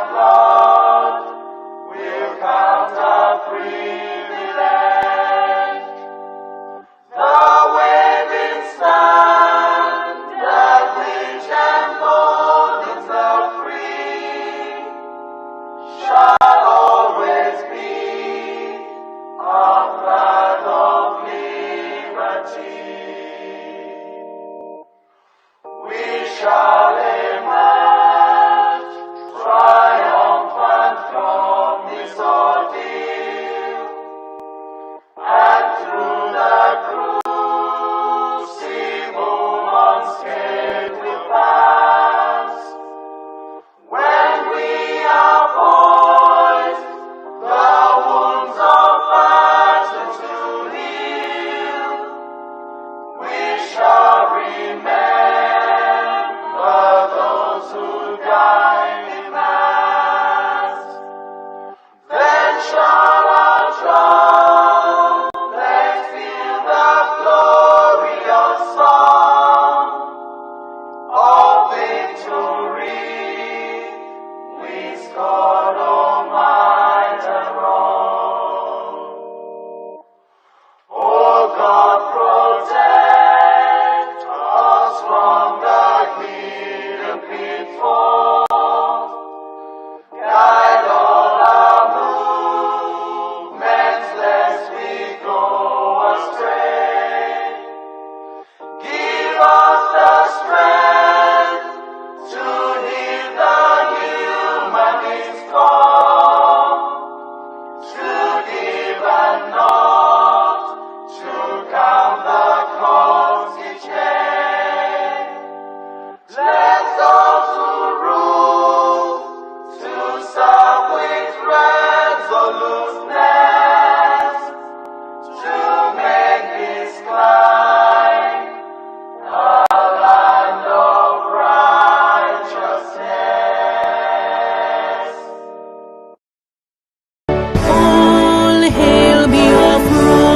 blood will count our privilege. The waving standard which emboldens the free shall always be a flag of liberty. We shall emerge triumphant from this ordeal, and through the crucible unscathed we'll pass. When we are poised, the wounds of battle to heal, we shall remember those who died in mass. Then shall our trumpets fill the glorious song of victory. We scored all might and wrong. Oh God, protect us from the hidden pitfalls. Guide all our movements lest we go astray. Give us the strength to heal the humanist call, to give and not to count the cost each day. Let those who rule to serve with resoluteness, to make this climb a land of righteousness. All hail Biafra,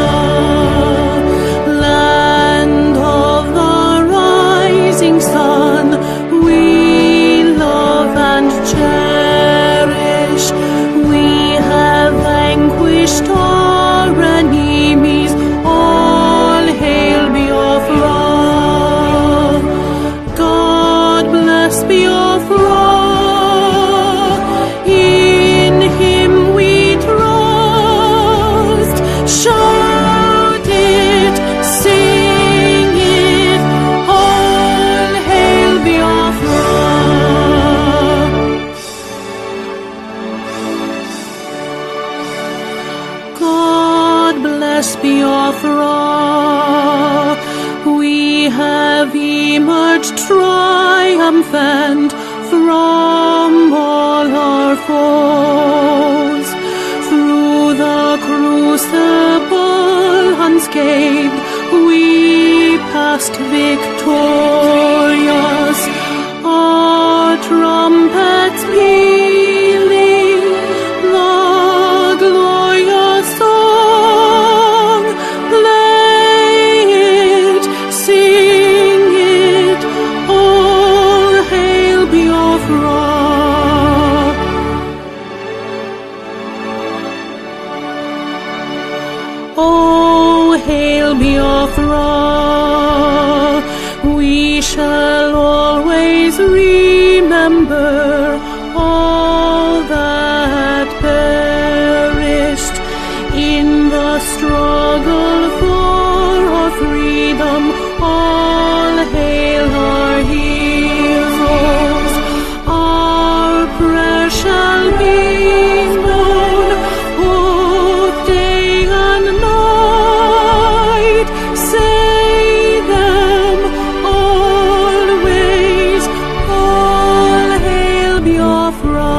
land of the rising sun. We love and cherish. We have vanquished our enemies. All hail Biafra. God bless Biafra. In Him we trust. Shout it, sing it. All hail Biafra. God bless Biafra. We have emerged triumphant from all our foes. Through the crucible unscathed, we passed victorious. Our trumpets pealing the glorious song. Play it, sing it. All hail Biafra. Oh, hail Biafra. We shall always remember all that perished in the struggle for our freedom. All hail our heroes. Our prayer shall be known both day and night. Say them always. All hail Biafra.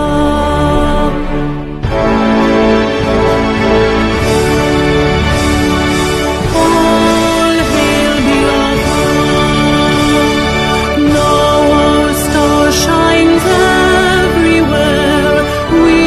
All hail Biafra. Now our star shines everywhere. We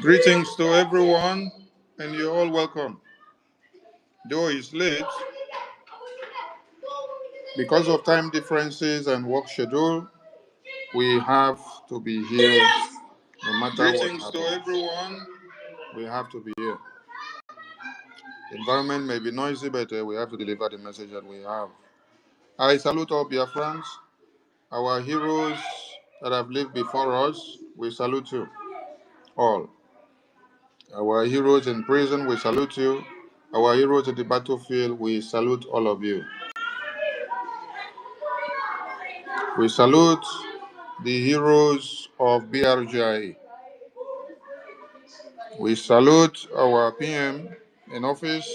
Greetings to everyone, and you're all welcome. Though it's late, because of time differences and work schedule, we have to be here no matter what Greetings to happens. everyone. We have to be here. The environment may be noisy, but we have to deliver the message that we have. I salute all Biafrans, our heroes that have lived before us. We salute you all. Our heroes in prison, we salute you. Our heroes at the battlefield, we salute all of you. We salute the heroes of BRGI. We salute our PM in office,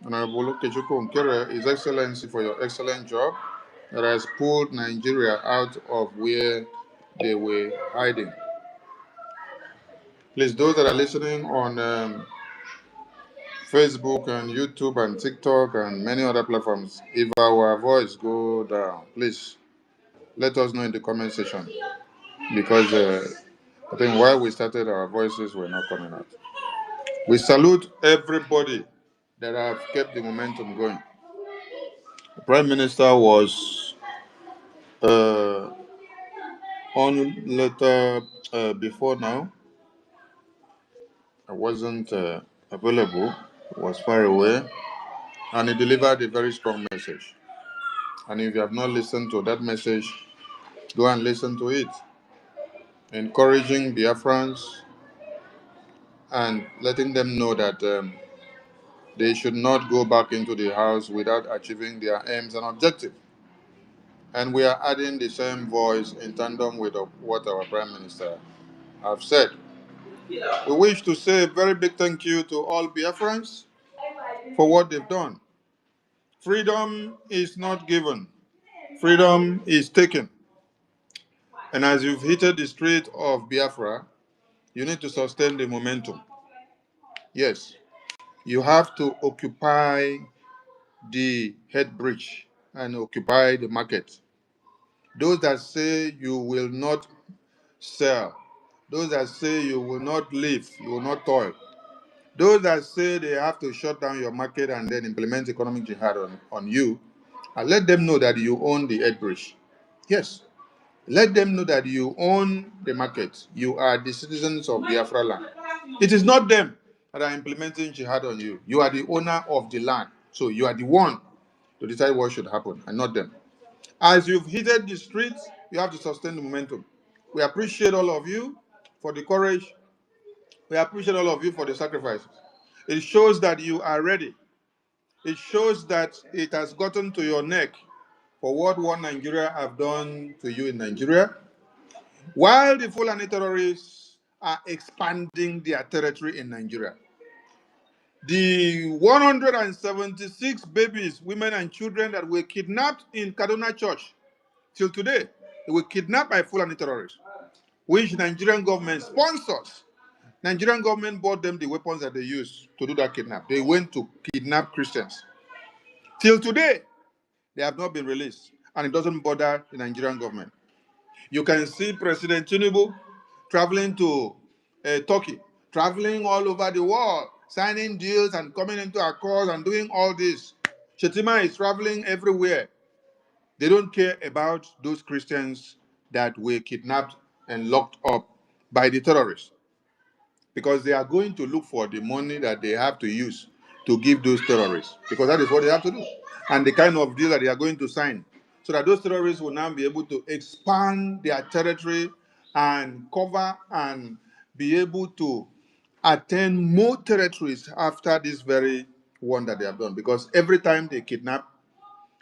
Honorable Okechukwu Nkere, His Excellency, for your excellent job that has pulled Nigeria out of where they were hiding. Please, those that are listening on Facebook and YouTube and TikTok and many other platforms, if our voice go down, please let us know in the comment section, because I think while we started, our voices were not coming out. We salute everybody that have kept the momentum going. The Prime Minister was on letter before now. I wasn't available, was far away, and he delivered a very strong message. And if you have not listened to that message, go and listen to it, encouraging Biafrans and letting them know that they should not go back into the house without achieving their aims and objectives. And we are adding the same voice in tandem with what our Prime Minister have said. We wish to say a very big thank you to all Biafrans for what they've done. Freedom is not given. Freedom is taken. And as you've hit the street of Biafra, you need to sustain the momentum. Yes, you have to occupy the head bridge and occupy the market. Those that say you will not sell, those that say you will not live, you will not toil, those that say they have to shut down your market and then implement economic jihad on you, let them know that you own the head bridge. Yes, let them know that you own the market. You are the citizens of Biafra land. It is not them that are implementing jihad on you. You are the owner of the land. So you are the one to decide what should happen and not them. As you've hit the streets, you have to sustain the momentum. We appreciate all of you for the courage. We appreciate all of you for the sacrifices. It shows that you are ready. It shows that it has gotten to your neck for what one Nigeria have done to you in Nigeria, while the Fulani terrorists are expanding their territory in Nigeria. The 176 babies, women, and children that were kidnapped in Kaduna Church till today, they were kidnapped by Fulani terrorists, which Nigerian government sponsors. Nigerian government bought them the weapons that they used to do that kidnap. They went to kidnap Christians. Till today, they have not been released, and it doesn't bother the Nigerian government. You can see President Tinubu traveling to Turkey, traveling all over the world, signing deals and coming into accords and doing all this. Shetima is traveling everywhere. They don't care about those Christians that were kidnapped and locked up by the terrorists, because they are going to look for the money that they have to use to give those terrorists, because that is what they have to do, and the kind of deal that they are going to sign, so that those terrorists will now be able to expand their territory and cover and be able to attain more territories after this very one that they have done. Because every time they kidnap,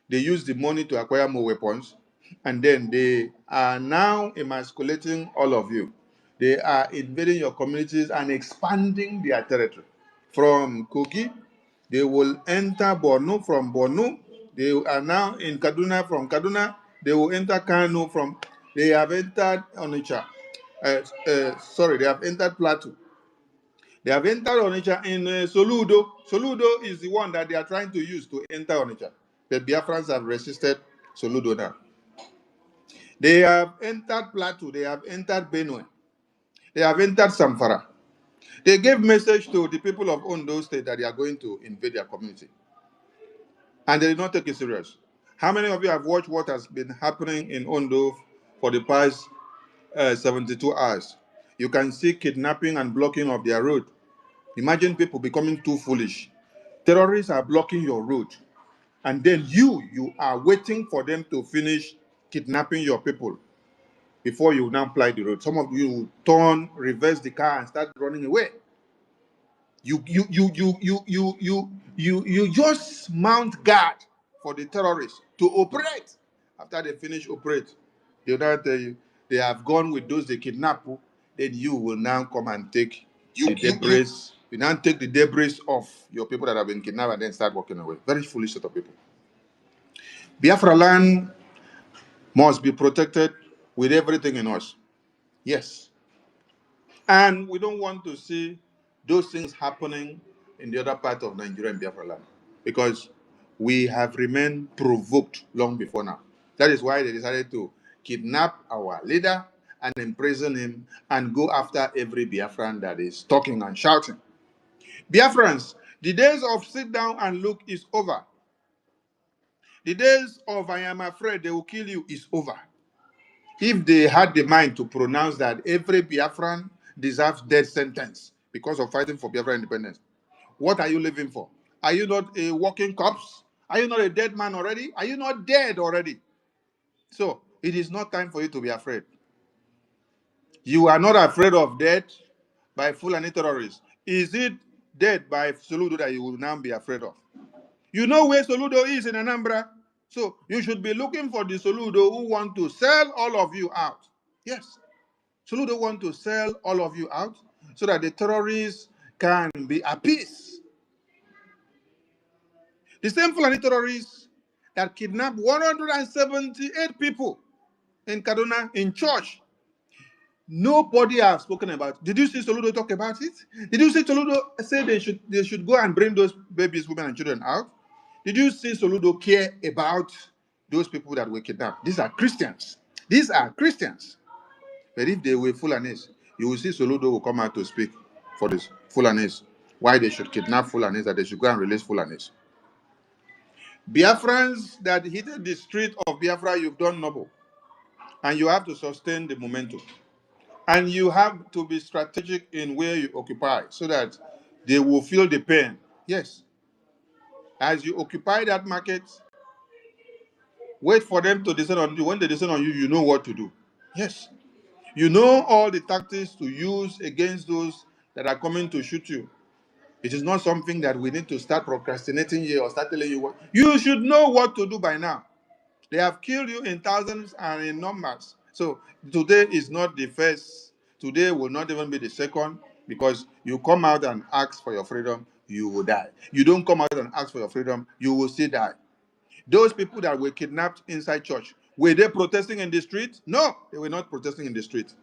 they use the money to acquire more weapons, and then they are now emasculating all of you. They are invading your communities and expanding their territory. From Kogi, they will enter Borno. From Borno, they are now in Kaduna. From Kaduna, they will enter Kano. They have entered Onitsha. They have entered Plateau. They have entered Onitsha in Soludo. Soludo is the one that they are trying to use to enter Onitsha. The Biafrans have resisted Soludo now. They have entered Plateau. They have entered Benue. They have entered Samfara. They gave message to the people of Ondo State that they are going to invade their community. And they did not take it serious. How many of you have watched what has been happening in Ondo for the past 72 hours? You can see kidnapping and blocking of their road. Imagine people becoming too foolish. Terrorists are blocking your road. And then you are waiting for them to finish kidnapping your people before you now ply the road. Some of you will turn, reverse the car, and start running away. You just mount guard for the terrorists to operate. After they finish operate, they'll now tell you they have gone with those they kidnap. Then you will now come and take the debris. You now take the debris of your people that have been kidnapped and then start walking away. Very foolish set of people. Biafra land must be protected with everything in us. Yes. And we don't want to see those things happening in the other part of Nigeria and Biafra land because we have remained provoked long before now. That is why they decided to kidnap our leader and imprison him and go after every Biafran that is talking and shouting. Biafrans, the days of sit down and look is over. The days of I am afraid they will kill you is over. If they had the mind to pronounce that every Biafran deserves death sentence because of fighting for Biafra independence, what are you living for? Are you not a walking corpse? Are you not a dead man already? Are you not dead already? So it is not time for you to be afraid. You are not afraid of death by Fulani terrorists. Is it death by Soludo that you will now be afraid of? You know where Soludo is in Anambra? So you should be looking for the Soludo who want to sell all of you out. Yes. Soludo want to sell all of you out so that the terrorists can be at peace. The same Fulani terrorists that kidnapped 178 people in Kaduna in church. Nobody has spoken about it. Did you see Soludo talk about it? Did you see Soludo say they should go and bring those babies, women, and children out? Did you see Soludo care about those people that were kidnapped? These are Christians. These are Christians. But if they were Fulanis, you will see Soludo will come out to speak for this Fulanis. Why they should kidnap Fulanis, that they should go and release Fulanis. Biafrans that hit the street of Biafra, you've done noble. And you have to sustain the momentum. And you have to be strategic in where you occupy so that they will feel the pain. Yes. As you occupy that market, wait for them to descend on you. When they descend on you, you know what to do. Yes. You know all the tactics to use against those that are coming to shoot you. It is not something that we need to start procrastinating here or start telling you what. You should know what to do by now. They have killed you in thousands and in numbers. So today is not the first. Today will not even be the second, because you come out and ask for your freedom, you will die. You don't come out and ask for your freedom, you will still die. Those people that were kidnapped inside church, were they protesting in the street? No, they were not protesting in the street.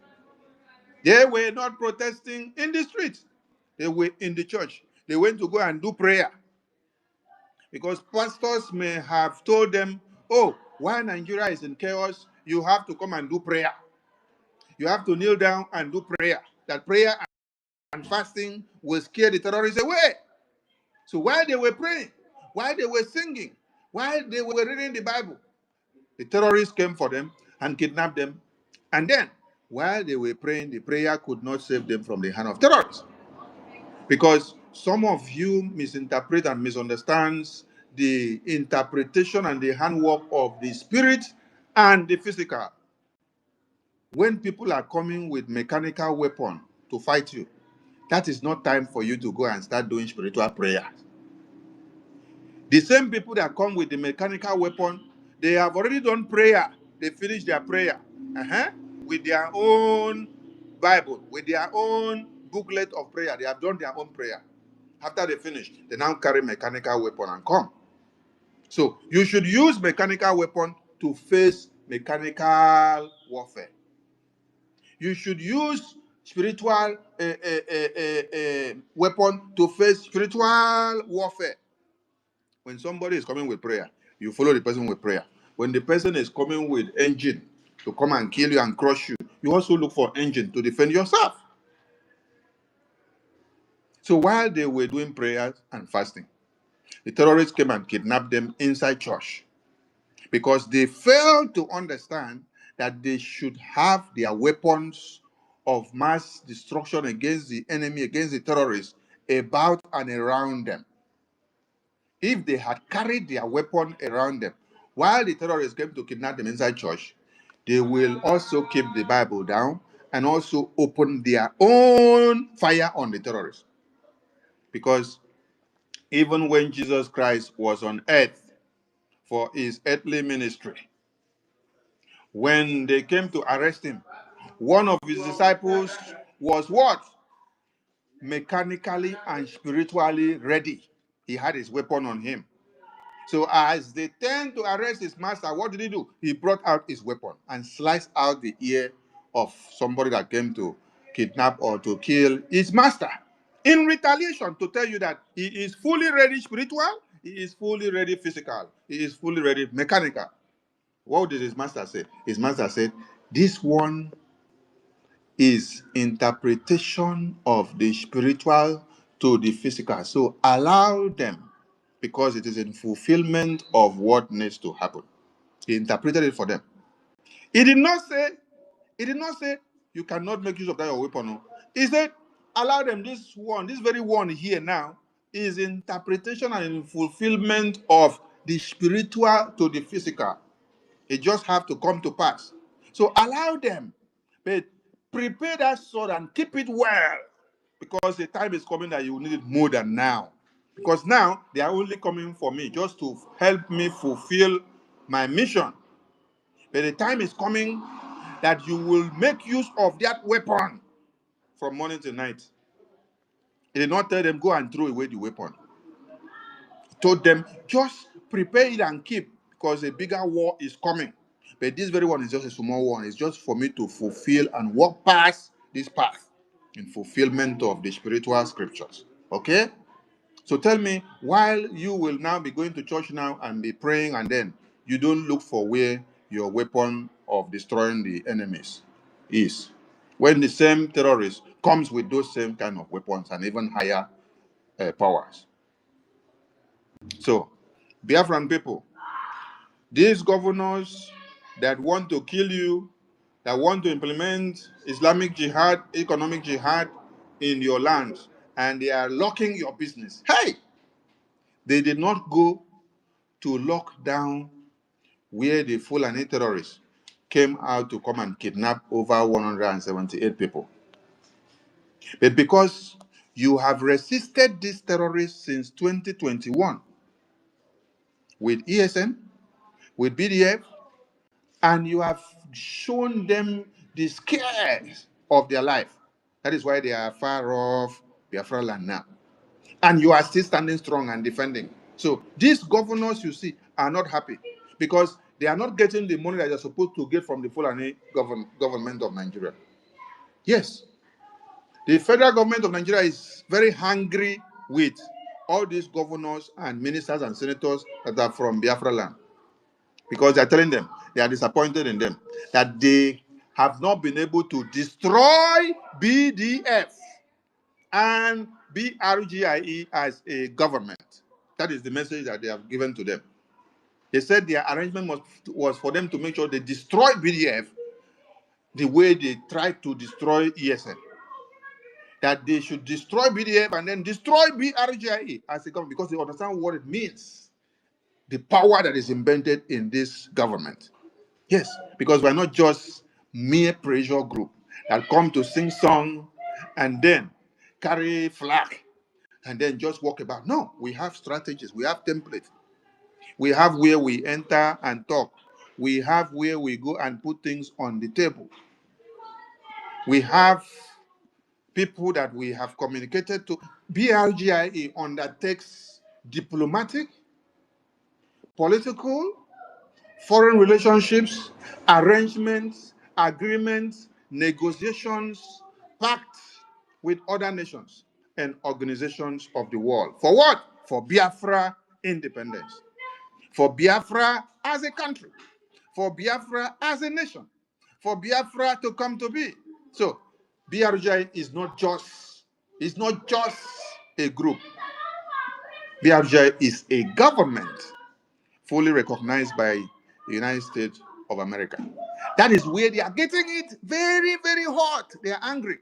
They were not protesting in the street. They were in the church. They went to go and do prayer. Because pastors may have told them, oh, while Nigeria is in chaos, you have to come and do prayer. You have to kneel down and do prayer. That prayer and fasting will scare the terrorists away. So while they were praying, while they were singing, while they were reading the Bible, the terrorists came for them and kidnapped them. And then, while they were praying, the prayer could not save them from the hand of terrorists. Because some of you misinterpret and misunderstands the interpretation and the handwork of the spirit and the physical. When people are coming with mechanical weapon to fight you, that is not time for you to go and start doing spiritual prayer. The same people that come with the mechanical weapon, they have already done prayer. They finished their prayer with their own Bible, with their own booklet of prayer. They have done their own prayer. After they finish, they now carry mechanical weapon and come. So you should use mechanical weapon to face mechanical warfare. You should use spiritual weapon to face spiritual warfare. When somebody is coming with prayer, you follow the person with prayer. When the person is coming with engine to come and kill you and crush you, you also look for engine to defend yourself. So while they were doing prayers and fasting, the terrorists came and kidnapped them inside church because they failed to understand that they should have their weapons of mass destruction against the enemy, against the terrorists, about and around them. If they had carried their weapon around them while the terrorists came to kidnap them inside church, they will also keep the Bible down and also open their own fire on the terrorists. Because even when Jesus Christ was on earth for his earthly ministry, when they came to arrest him, one of his disciples was what? Mechanically and spiritually ready. He had his weapon on him. So as they turned to arrest his master, what did he do? He brought out his weapon and sliced out the ear of somebody that came to kidnap or to kill his master. In retaliation, to tell you that he is fully ready spiritual, he is fully ready physical, he is fully ready mechanical. What did his master say? His master said, this one is interpretation of the spiritual to the physical. So allow them, because it is in fulfillment of what needs to happen. He interpreted it for them. He did not say, you cannot make use of that your weapon. No. He said, allow them. This one, this very one here now, is interpretation and in fulfillment of the spiritual to the physical. It just have to come to pass. So allow them, but prepare that sword and keep it well, because the time is coming that you will need it more than now. Because now they are only coming for me just to help me fulfill my mission. But the time is coming that you will make use of that weapon from morning to night. He did not tell them go and throw away the weapon. He told them just prepare it and keep, because a bigger war is coming. But this very one is just a small one. It's just for me to fulfill and walk past this path in fulfillment of the spiritual scriptures. Okay? So tell me, while you will now be going to church now and be praying, and then you don't look for where your weapon of destroying the enemies is, when the same terrorist comes with those same kind of weapons and even higher powers. So, Biafran people, these governors that want to kill you, that want to implement Islamic jihad, economic jihad in your lands, and they are locking your business. Hey, they did not go to lock down where the Fulani terrorists came out to come and kidnap over 178 people. But because you have resisted these terrorists since 2021 with ESN, with BDF, and you have shown them the scares of their life. That is why they are far off Biafra land now. And you are still standing strong and defending. So these governors you see are not happy because they are not getting the money that they're supposed to get from the Fulani government of Nigeria. Yes, the federal government of Nigeria is very hungry with all these governors and ministers and senators that are from Biafra land, because they're telling them, they are disappointed in them, that they have not been able to destroy BDF and BRGIE as a government. That is the message that they have given to them. They said their arrangement was for them to make sure they destroy BDF the way they tried to destroy ESN. That they should destroy BDF and then destroy BRGIE as a government, because they understand what it means, the power that is embedded in this government. Yes, because we're not just mere pressure group that come to sing song and then carry flag and then just walk about. No, we have strategies, we have templates. We have where we enter and talk. We have where we go and put things on the table. We have people that we have communicated to. BRGIE undertakes diplomatic, political, foreign relationships, arrangements, agreements, negotiations, pacts with other nations and organizations of the world. For what? For Biafra independence. For Biafra as a country. For Biafra as a nation. For Biafra to come to be. So BRGI is not just a group. Biafra is a government fully recognized by the United States of America. That is where they are getting it very, very hot. They are angry.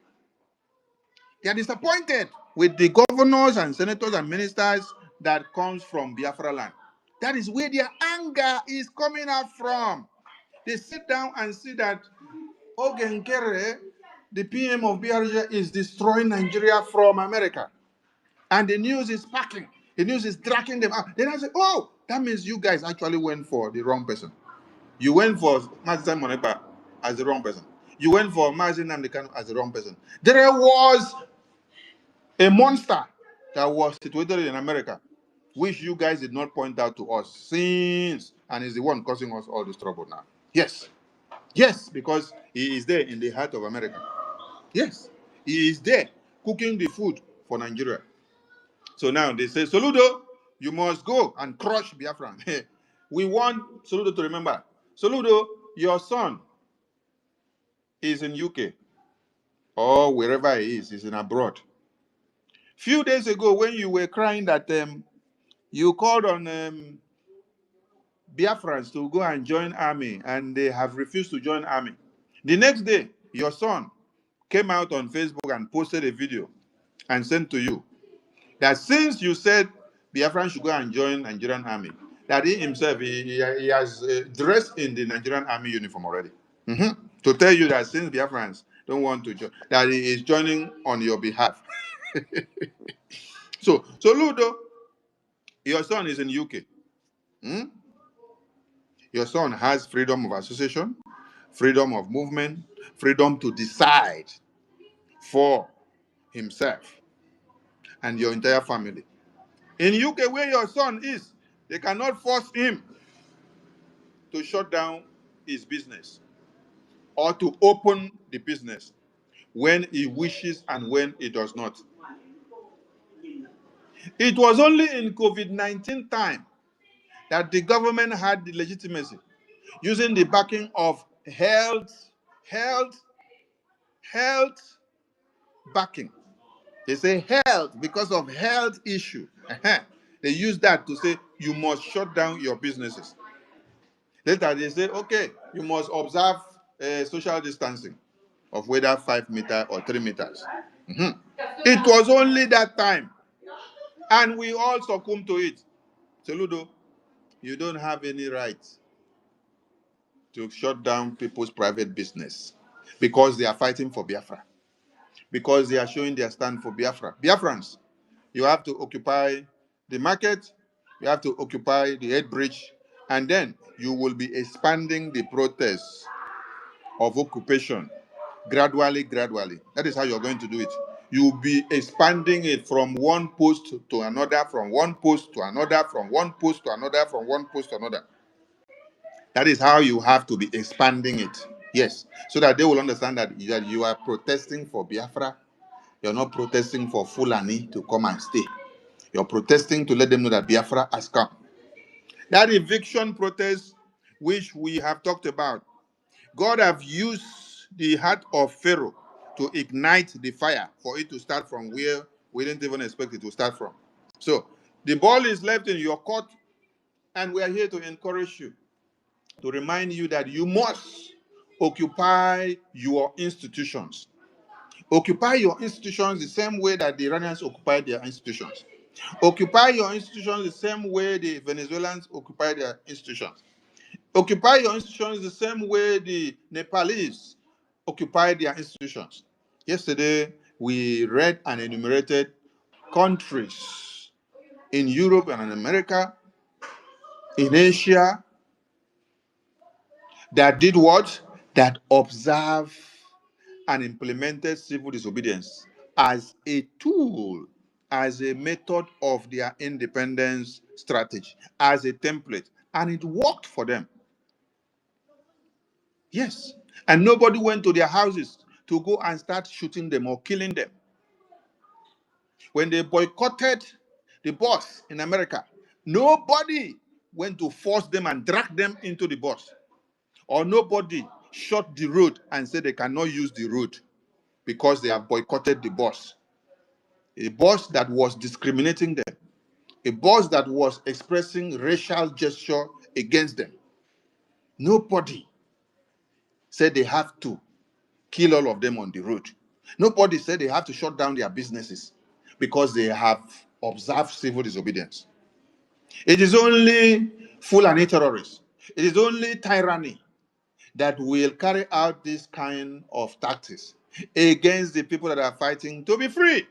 They are disappointed with the governors and senators and ministers that comes from Biafra land. That is where their anger is coming out from. They sit down and see that Ogenkere, the PM of Biafra, is destroying Nigeria from America. And the news is packing. The news is dragging them out. Then I say, oh, that means you guys actually went for the wrong person. You went for Mazda Monepa as the wrong person. You went for Mazin Namdekan as the wrong person. There was a monster that was situated in America, which you guys did not point out to us since, and is the one causing us all this trouble now. Yes. Yes, because he is there in the heart of America. Yes. He is there cooking the food for Nigeria. So now they say, Soludo, you must go and crush Biafran. We want Soludo to remember. Soludo, your son is in UK or wherever he is in abroad. Few days ago, when you were crying that you called on Biafrans to go and join army, and they have refused to join army. The next day, your son came out on Facebook and posted a video and sent to you that since you said Biafran should go and join Nigerian army, that he himself, he has dressed in the Nigerian army uniform already. To tell you that since Biafrans don't want to join, that he is joining on your behalf. So Ludo, your son is in UK. Your son has freedom of association, freedom of movement, freedom to decide for himself and your entire family. In UK, where your son is, they cannot force him to shut down his business or to open the business when he wishes and when he does not. It was only in COVID-19 time that the government had the legitimacy using the backing of health backing. They say health because of health issue. They use that to say you must shut down your businesses. Later they say, okay, you must observe social distancing of whether 5 meters or 3 meters. It was only that time, and we all succumb to it. Soludo, you don't have any right to shut down people's private business because they are fighting for Biafra, because they are showing their stand for Biafra. Biafrans, you have to occupy the market, you have to occupy the head bridge, and then you will be expanding the protest of occupation gradually. That is how you're going to do it. You'll be expanding it from one post to another, from one post to another, from one post to another, from one post to another. That is how you have to be expanding it. Yes, so that they will understand that you are protesting for Biafra. You're not protesting for Fulani to come and stay. You're protesting to let them know that Biafra has come. That eviction protest, which we have talked about, God have used the heart of Pharaoh to ignite the fire for it to start from where we didn't even expect it to start from. So the ball is left in your court, and we are here to encourage you, to remind you that you must occupy your institutions. Occupy your institutions the same way that the Iranians occupied their institutions. Occupy your institutions the same way the Venezuelans occupy their institutions. Occupy your institutions the same way the Nepalese occupy their institutions. Yesterday, we read and enumerated countries in Europe and in America, in Asia, that did what? That observe and implemented civil disobedience as a tool, as a method of their independence strategy, as a template. And it worked for them. Yes. And nobody went to their houses to go and start shooting them or killing them. When they boycotted the bus in America, nobody went to force them and drag them into the bus. Or nobody shut the road and said they cannot use the road because they have boycotted the bus. a boss that was discriminating them, a boss that was expressing racial gesture against them. Nobody said they have to kill all of them on the road. Nobody said they have to shut down their businesses because they have observed civil disobedience. It is only Fulani terrorists. It is only tyranny that will carry out this kind of tactics against the people that are fighting to be free.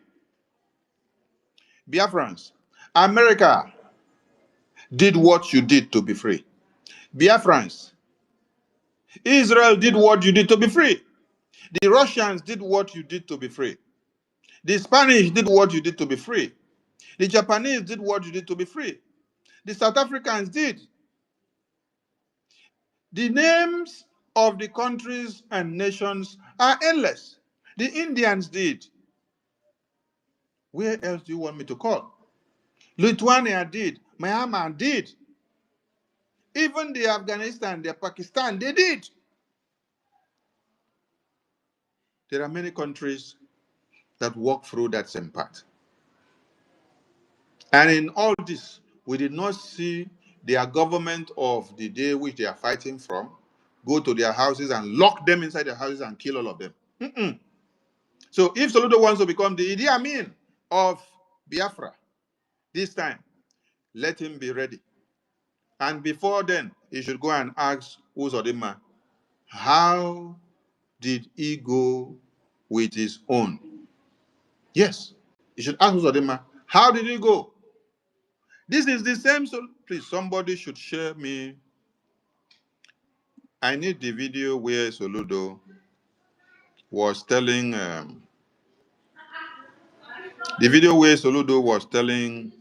Biafrans, America did what you did to be free. Biafrans, Israel did what you did to be free. The Russians did what you did to be free. The Spanish did what you did to be free. The Japanese did what you did to be free. The South Africans did. The names of the countries and nations are endless. The Indians did. Where else do you want me to call? Lithuania did. Myanmar did. Even the Afghanistan, the Pakistan, they did. There are many countries that walk through that same path. And in all this, we did not see their government of the day which they are fighting from go to their houses and lock them inside their houses and kill all of them. Mm-mm. So if Soludo wants to become the Idi Amin of Biafra this time, let him be ready. And before then, he should go and ask Uzodinma, how did he go with his own? Yes, he should ask Uzodinma, how did he go? This is the same. So please, somebody should share me. I need the video where Soludo was telling, the video where Soludo was telling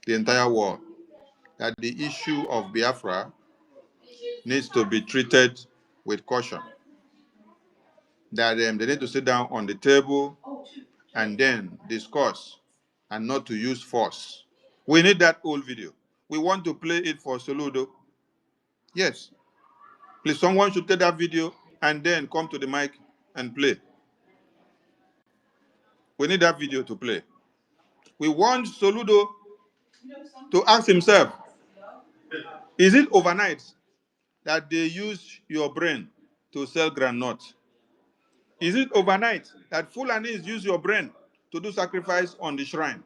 the entire world that the issue of Biafra needs to be treated with caution. That they need to sit down on the table and then discuss and not to use force. We need that old video. We want to play it for Soludo. Yes. Please, someone should take that video and then come to the mic and play. We need that video to play. We want Soludo to ask himself, is it overnight that they use your brain to sell granite? Is it overnight that Fulanis use your brain to do sacrifice on the shrine?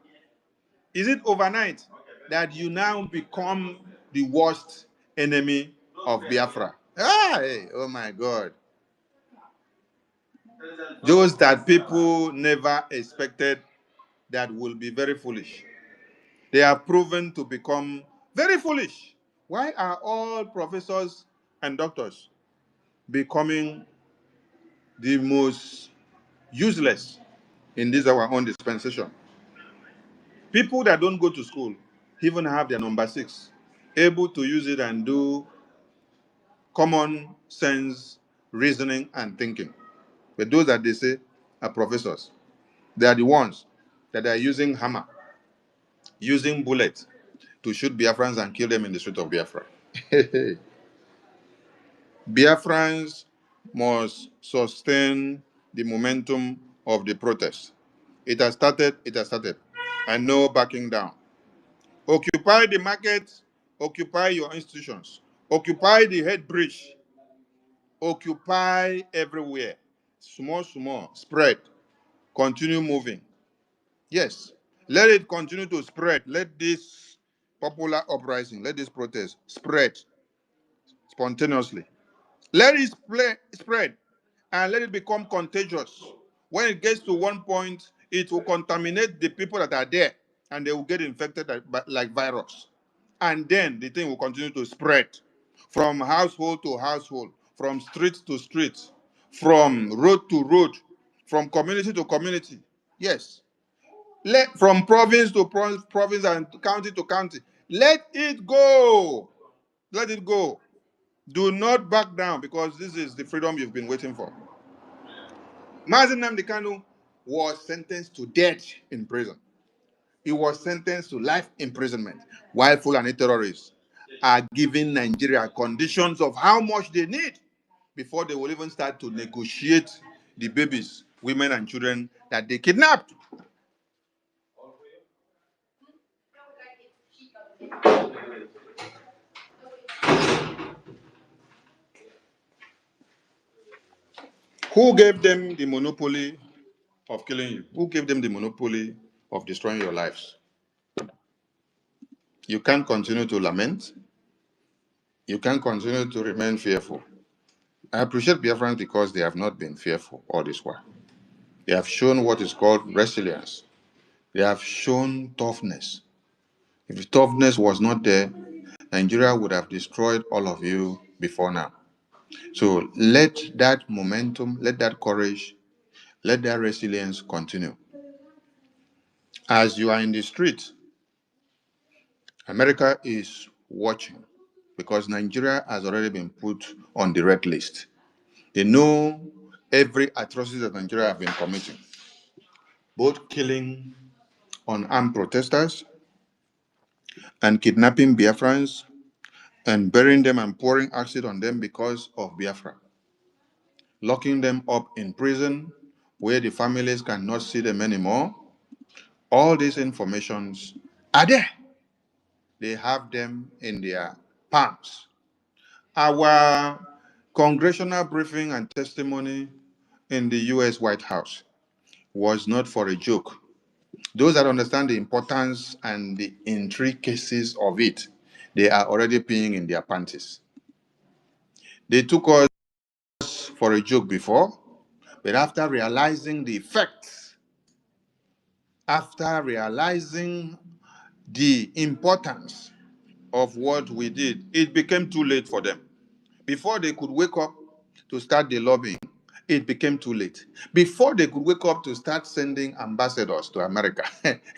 Is it overnight that you now become the worst enemy of Biafra? Hey, oh my God. Those that people never expected that will be very foolish. They have proven to become very foolish. Why are all professors and doctors becoming the most useless in this our own dispensation? People that don't go to school even have their number 6, able to use it and do common sense reasoning and thinking. But those that they say are professors, they are the ones that are using hammer, using bullet to shoot Biafrans and kill them in the street of Biafra. Biafrans must sustain the momentum of the protest. It has started, it has started. And no backing down. Occupy the market, occupy your institutions, occupy the head bridge, occupy everywhere. Small, small, spread, continue moving. Yes, let it continue to spread. Let this popular uprising, let this protest spread spontaneously. Let it spread and let it become contagious. When it gets to one point, it will contaminate the people that are there and they will get infected like virus. And then the thing will continue to spread from household to household, from street to street, from road to road, from community to community. Yes. From province to province and county to county. Let it go. Let it go. Do not back down because this is the freedom you've been waiting for. Mazi Nnamdi Kanu was sentenced to death in prison. He was sentenced to life imprisonment, while Fulani terrorists are giving Nigeria conditions of how much they need before they will even start to negotiate the babies, women, and children that they kidnapped. Who gave them the monopoly of killing you? Who gave them the monopoly of destroying your lives? You can't continue to lament. You can't continue to remain fearful. I appreciate Biafrans because they have not been fearful all this while. They have shown what is called resilience. They have shown toughness. If the toughness was not there, Nigeria would have destroyed all of you before now. So let that momentum, let that courage, let that resilience continue. As you are in the street, America is watching because Nigeria has already been put on the red list. They know every atrocity that Nigeria have been committing, both killing unarmed protesters and kidnapping Biafrans and burying them and pouring acid on them because of Biafra, locking them up in prison where the families cannot see them anymore. All these informations are there. They have them in their palms. Our congressional briefing and testimony in the US White House was not for a joke. Those that understand the importance and the intricacies of it, they are already peeing in their panties. They took us for a joke before, but after realizing the effects, after realizing the importance of what we did, it became too late for them. Before they could wake up to start the lobbying, it became too late. Before they could wake up to start sending ambassadors to America,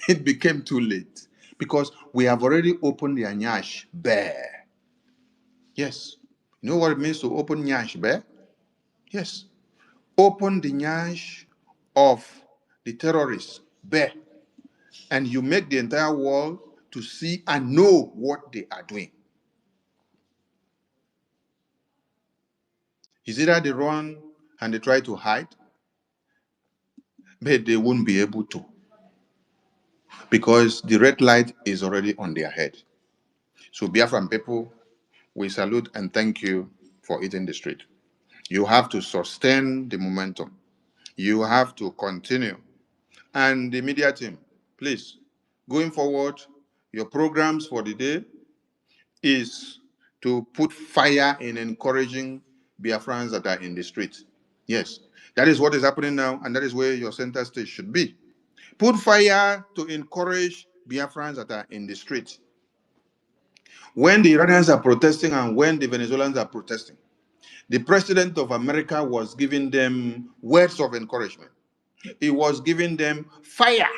it became too late. Because we have already opened the nyash bare. Yes. You know what it means to open nyash bare? Yes. Open the nyash of the terrorists bare. And you make the entire world to see and know what they are doing. Is either they run and they try to hide, but they won't be able to because the red light is already on their head. So Biafran people, we salute and thank you for hitting the street. You have to sustain the momentum. You have to continue. And the media team, please, going forward, your programs for the day is to put fire in encouraging Biafrans that are in the street. Yes, that is what is happening now, and that is where your center stage should be. Put fire to encourage Biafrans that are in the street. When the Iranians are protesting and when the Venezuelans are protesting, the president of America was giving them words of encouragement. He was giving them fire.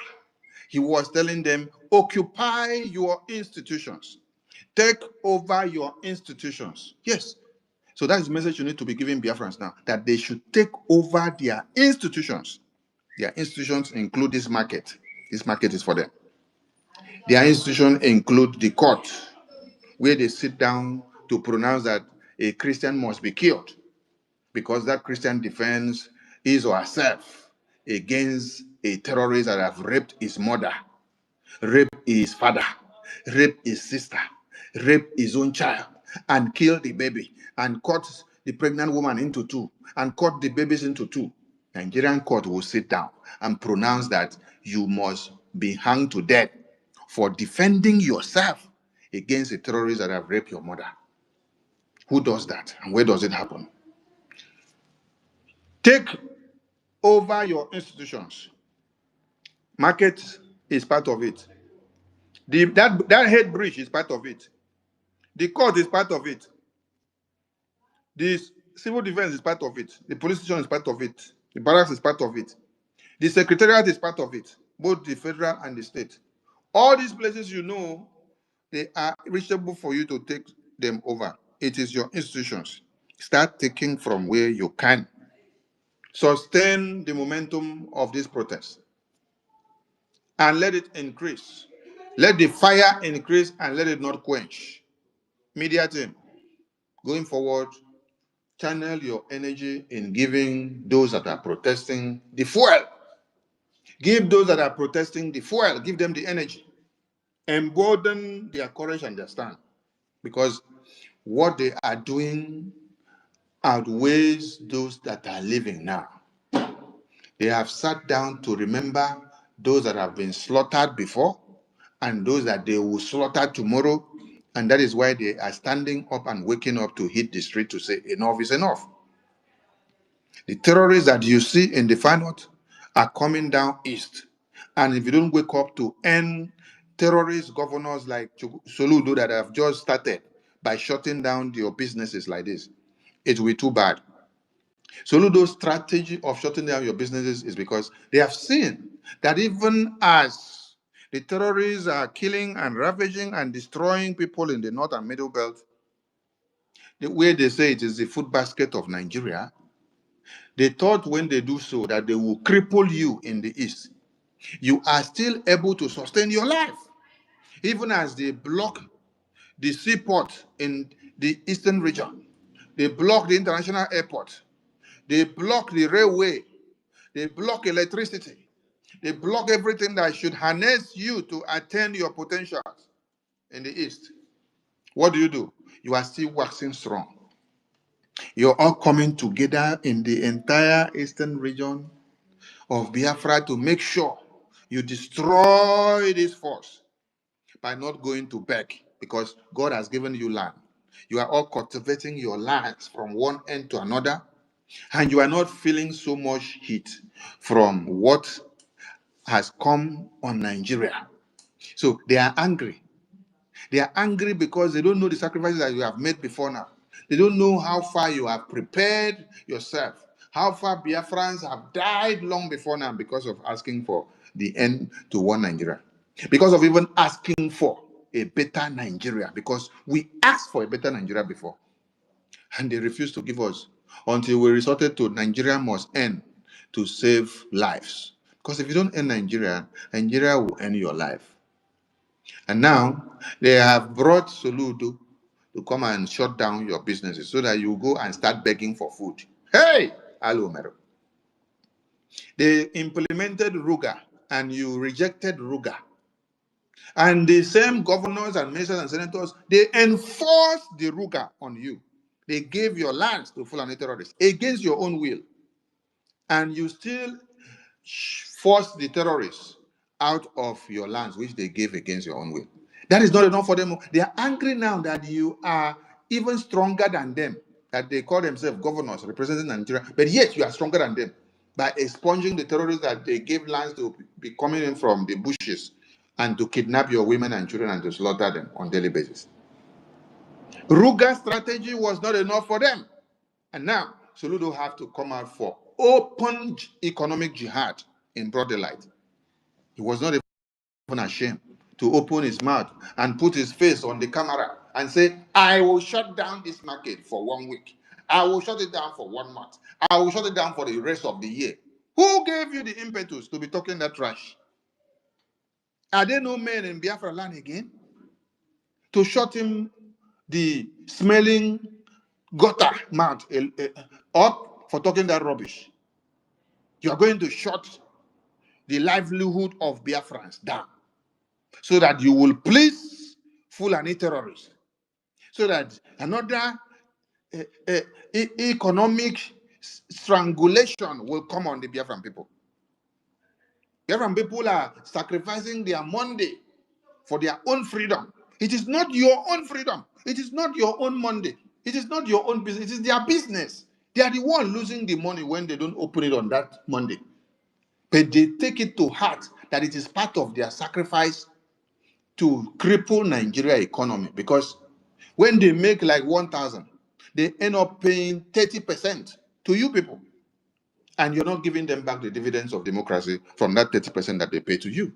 He was telling them, occupy your institutions. Take over your institutions. Yes. So that's the message you need to be giving Biafrans now, that they should take over their institutions. Their institutions include this market. This market is for them. Their institutions include the court, where they sit down to pronounce that a Christian must be killed because that Christian defends his or herself against a terrorist that have raped his mother, raped his father, raped his sister, raped his own child, and killed the baby, and cut the pregnant woman into two, and cut the babies into two. Nigerian court will sit down and pronounce that you must be hanged to death for defending yourself against the terrorists that have raped your mother. Who does that, and where does it happen? Take over your institutions. Market is part of it. That head bridge is part of it. The court is part of it. The civil defense is part of it. The police station is part of it. The barracks is part of it. The secretariat is part of it, both the federal and the state. All these places, you know, they are reachable for you to take them over. It is your institutions. Start taking from where you can. Sustain the momentum of this protest and let it increase. Let the fire increase and let it not quench. Media team, going forward, channel your energy in giving those that are protesting the fuel. Give those that are protesting the fuel, give them the energy. Embolden their courage and their stand. because what they are doing outweighs those that are living now. They have sat down to remember those that have been slaughtered before and those that they will slaughter tomorrow. And that is why they are standing up and waking up to hit the street to say, enough is enough. The terrorists that you see in the far north are coming down east. And if you don't wake up to end terrorist governors like Soludo that have just started by shutting down your businesses like this, it will be too bad. Soludo's strategy of shutting down your businesses is because they have seen that even as the terrorists are killing and ravaging and destroying people in the north and middle belt, the way they say it is the food basket of Nigeria, they thought when they do so that they will cripple you in the east. You are still able to sustain your life, even as they block the seaport in the eastern region. They block the international airport. They block the railway. They block electricity. They block everything that should harness you to attain your potentials in the east. What do? You are still waxing strong. You're all coming together in the entire eastern region of Biafra to make sure you destroy this force by not going to beg, because God has given you land. You are all cultivating your lands from one end to another, and you are not feeling so much heat from what has come on Nigeria. So they are angry. They are angry because they don't know the sacrifices that you have made before now. They don't know how far you have prepared yourself, how far Biafrans have died long before now because of asking for the end to one Nigeria, because of even asking for a better Nigeria, because we asked for a better Nigeria before, and they refused to give us until we resorted to Nigeria must end to save lives. Because if you don't end Nigeria, Nigeria will end your life. And now they have brought Soludo to come and shut down your businesses so that you go and start begging for food. Hey, hello, Mero. They implemented Ruga and you rejected Ruga. And the same governors and ministers and senators, they enforced the Ruga on you. They gave your lands to Fulani terrorists against your own will. And you still force the terrorists out of your lands, which they gave against your own will. That is not enough for them. They are angry now that you are even stronger than them, that they call themselves governors representing Nigeria, but yet you are stronger than them by expunging the terrorists that they gave lands to be coming in from the bushes and to kidnap your women and children and to slaughter them on a daily basis. Ruga's strategy was not enough for them. And now, Soludo have to come out for open economic jihad in broad daylight. He was not even ashamed to open his mouth and put his face on the camera and say, I will shut down this market for 1 week. I will shut it down for 1 month. I will shut it down for the rest of the year. Who gave you the impetus to be talking that trash? Are there no men in Biafra land again to shut him the smelling gutter mouth up for talking that rubbish? You are going to shut the livelihood of Biafrans down so that you will please Fulani terrorists, so that another economic strangulation will come on the Biafran people. Biafran people are sacrificing their Monday for their own freedom. It is not your own freedom. It is not your own Monday. It is not your own business. It is their business. They are the one losing the money when they don't open it on that Monday. But they take it to heart that it is part of their sacrifice to cripple Nigeria economy, because when they make like 1,000, they end up paying 30% to you people. And you're not giving them back the dividends of democracy from that 30% that they pay to you.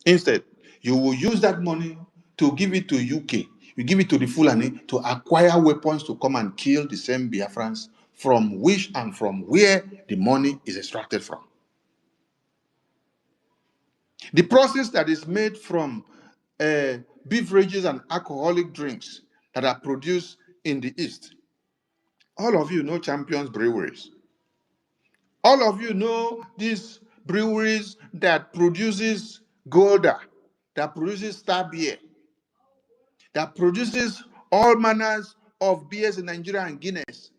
Instead, you will use that money to give it to UK. You give it to the Fulani to acquire weapons to come and kill the same Biafrans from which and from where the money is extracted from. The process that is made from beverages and alcoholic drinks that are produced in the East. All of you know Champions Breweries. All of you know these breweries that produces Golda, that produces Star Beer, that produces all manners of beers in Nigeria and Guinness.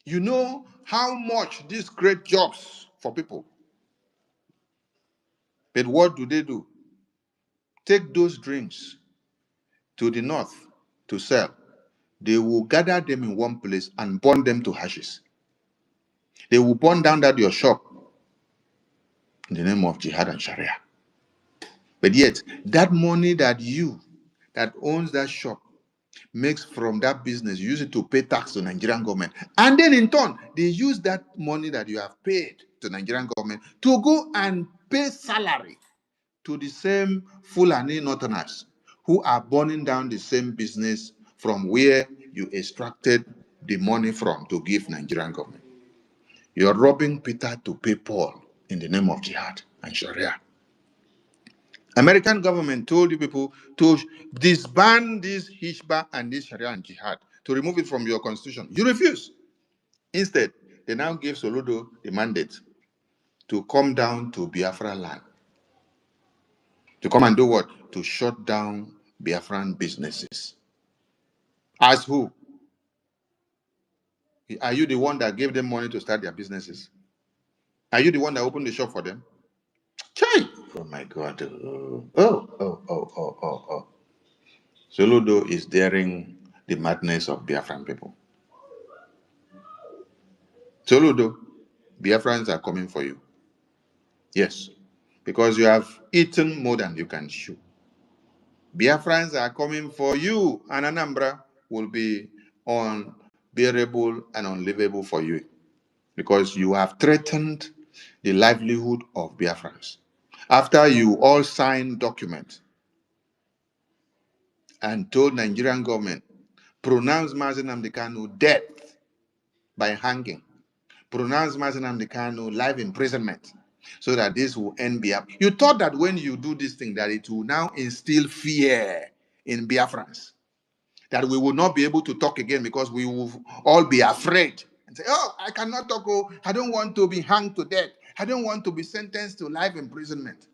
You know how much this creates jobs for people. But what do? Take those drinks to the north to sell. They will gather them in one place and burn them to ashes. They will burn down that your shop in the name of Jihad and Sharia. But yet, that money that owns that shop, makes from that business, use it to pay tax to Nigerian government. And then in turn, they use that money that you have paid to Nigerian government to go and pay salary to the same Fulani Northerners who are burning down the same business from where you extracted the money from to give Nigerian government. You're robbing Peter to pay Paul in the name of jihad and Sharia. American government told you people to disband this Hishba and this Sharia and jihad, to remove it from your constitution. You refuse. Instead, they now give Soludo the mandate to come down to Biafra land. To come and do what? To shut down Biafran businesses. As who? Are you the one that gave them money to start their businesses? Are you the one that opened the shop for them? Chai! Oh my God. Oh. Soludo is daring the madness of Biafran people. Soludo, Biafrans are coming for you. Yes, because you have eaten more than you can chew. Biafrans are coming for you, and Anambra will be unbearable and unlivable for you because you have threatened the livelihood of Biafrans. After you all signed document and told Nigerian government, pronounce Mazi Nnamdi Kanu dead by hanging, pronounce Mazi Nnamdi Kanu life imprisonment, so that this will end Biafra. You thought that when you do this thing, that it will now instill fear in Biafrans, that we will not be able to talk again because we will all be afraid and say, oh, I cannot talk, oh, I don't want to be hanged to death. I don't want to be sentenced to life imprisonment.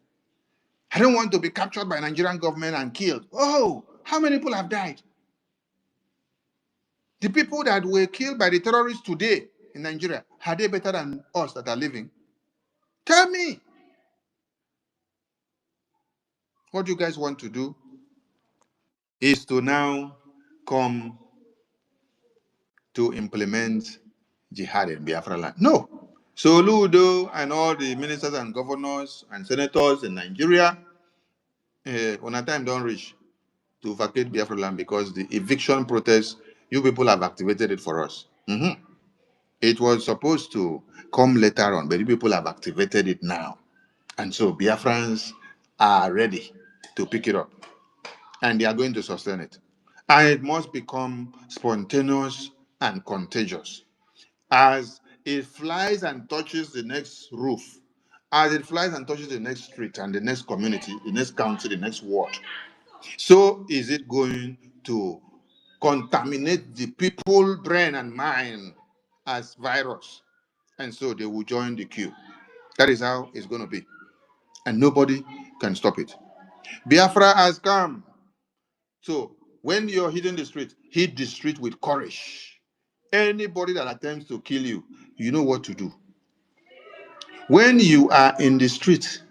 I don't want to be captured by Nigerian government and killed. Oh, how many people have died? The people that were killed by the terrorists today in Nigeria, are they better than us that are living? Tell me. What you guys want to do is to now come to implement jihad in Biafra land. No. Soludo and all the ministers and governors and senators in Nigeria, when a time don't reach to vacate Biafra land because the eviction protest, you people have activated it for us. It was supposed to come later on, but you people have activated it now. And so Biafrans are ready to pick it up. And they are going to sustain it. And it must become spontaneous and contagious. As it flies and touches the next roof, as it flies and touches the next street and the next community, the next county, the next ward, so is it going to contaminate the people's brain and mind as virus. And so they will join the queue. That is how it's going to be. And nobody can stop it. Biafra has come. So when you're hitting the street, hit the street with courage. Anybody that attempts to kill you, you know what to do. When you are in the street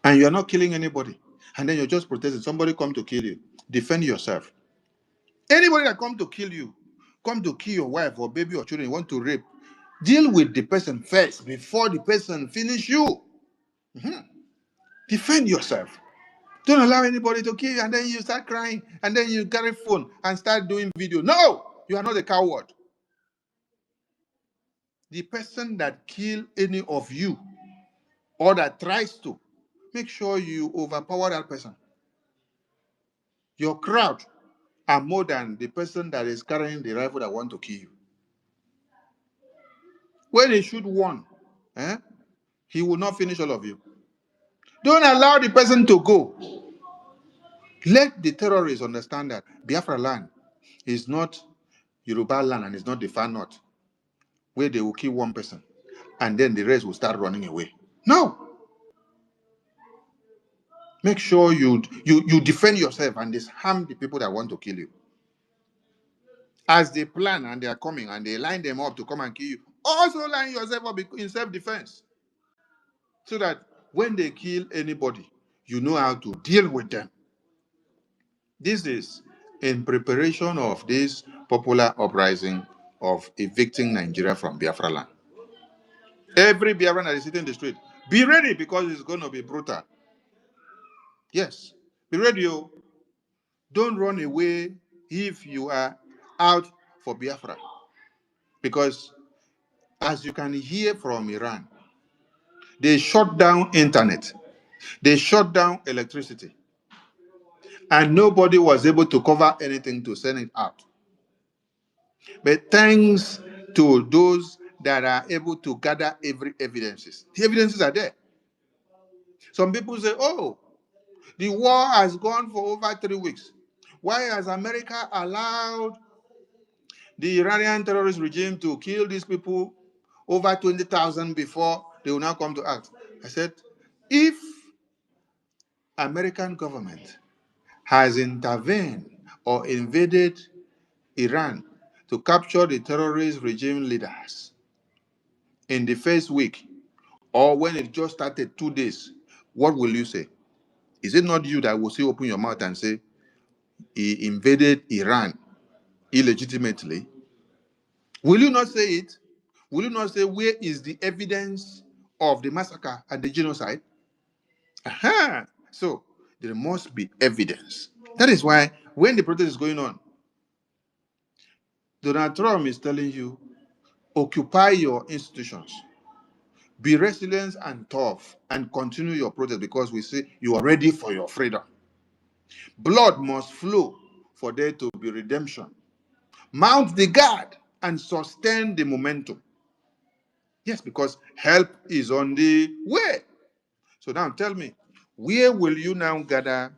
and you're not killing anybody, and then you're just protesting, somebody come to kill you, defend yourself. Anybody that come to kill you, come to kill your wife or baby or children, you want to rape, deal with the person first before the person finish you. Defend yourself. Don't allow anybody to kill you, and then you start crying, and then you carry phone and start doing video. No, you are not a coward. The person that kill any of you or that tries to, make sure you overpower that person. Your crowd are more than the person that is carrying the rifle that want to kill you. When they shoot one, he will not finish all of you. Don't allow the person to go. Let the terrorists understand that Biafra land is not Yoruba land and it's not the far north, where they will kill one person and then the rest will start running away. No. Make sure you defend yourself and disarm the people that want to kill you. As they plan and they are coming and they line them up to come and kill you, also line yourself up in self-defense. So that when they kill anybody, you know how to deal with them. This is in preparation of this popular uprising of evicting Nigeria from Biafra land. Every Biafran that is sitting in the street, be ready because it's going to be brutal. Yes, be ready. Don't run away if you are out for Biafra. Because as you can hear from Iran, they shut down internet, they shut down electricity, and nobody was able to cover anything to send it out. But thanks to those that are able to gather every evidences, the evidences are there. Some people say, oh, the war has gone for over 3 weeks. Why has America allowed the Iranian terrorist regime to kill these people, over 20,000, before they will now come to act? I said, if American government has intervened or invaded Iran to capture the terrorist regime leaders in the first week, or when it just started 2 days, what will you say? Is it not you that will say, open your mouth and say, he invaded Iran illegitimately? Will you not say it? Will you not say, where is the evidence of the massacre and the genocide? Aha! So there must be evidence. That is why when the protest is going on, Donald Trump is telling you, occupy your institutions, be resilient and tough, and continue your protest because we say you are ready for your freedom. Blood must flow for there to be redemption. Mount the guard and sustain the momentum. Yes, because help is on the way. So now tell me, where will you now gather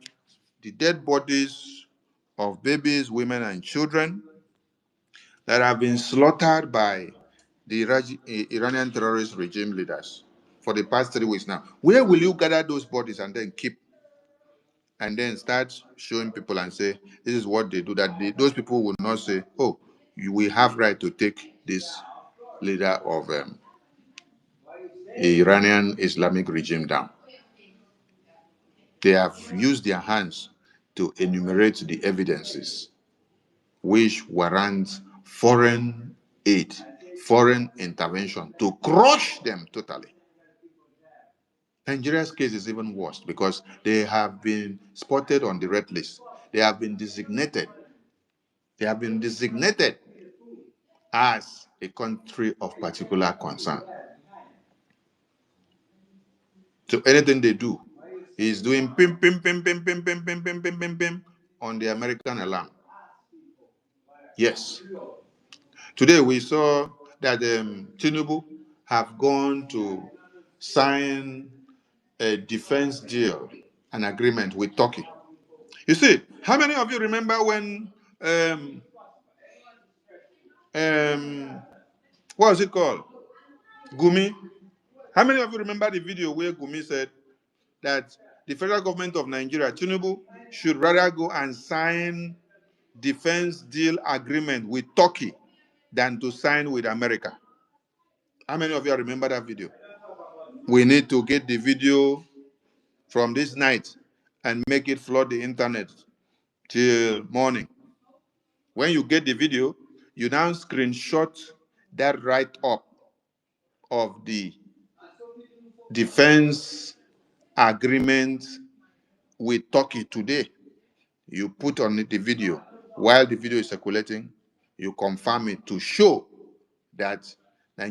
the dead bodies of babies, women, and children that have been slaughtered by the Iranian terrorist regime leaders for the past 3 weeks now? Where will you gather those bodies and then keep, and then start showing people and say, this is what they do, that those people will not say, oh, we have right to take this leader of Iranian Islamic regime down. They have used their hands to enumerate the evidences which warrant foreign aid, foreign intervention to crush them totally. Nigeria's case is even worse because they have been spotted on the red list. They have been designated. They have been designated as a country of particular concern. So anything they do is doing pim pim pim pim pim pim pim pim pim pim pim on the American alarm. Yes. Today we saw that Tinubu have gone to sign a defense deal, an agreement with Turkey. You see, how many of you remember when what was it called? Gumi? How many of you remember the video where Gumi said that the federal government of Nigeria, Tinubu, should rather go and sign defense deal agreement with Turkey than to sign with America? How many of you remember that video? We need to get the video from this night and make it flood the internet till morning. When you get the video, you now screenshot that write-up of the defense agreement with Turkey today. You put on it the video. While the video is circulating, you confirm it to show that the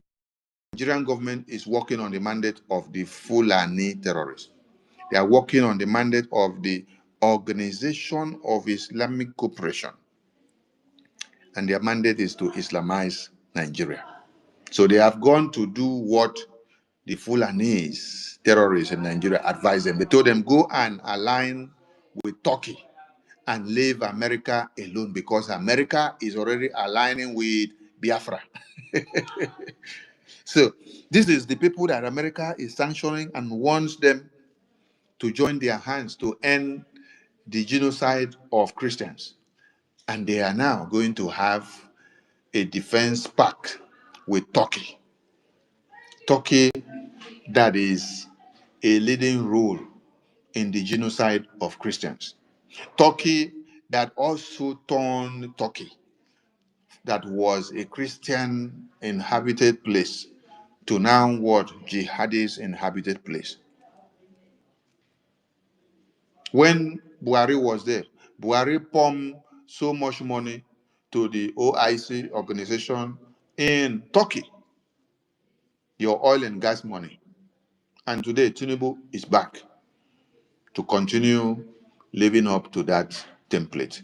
Nigerian government is working on the mandate of the Fulani terrorists. They are working on the mandate of the Organization of Islamic Cooperation. And their mandate is to Islamize Nigeria. So they have gone to do what the Fulanese terrorists in Nigeria advised them. They told them, go and align with Turkey and leave America alone because America is already aligning with Biafra. So this is the people that America is sanctioning and wants them to join their hands to end the genocide of Christians. And they are now going to have a defense pact with Turkey. Turkey, that is a leading role in the genocide of Christians. Turkey, that also turned Turkey, that was a Christian inhabited place, to now what? Jihadist inhabited place. When Buhari was there, Buhari pumped so much money to the OIC organization in Turkey, your oil and gas money. And today, Tinubu is back to continue living up to that template.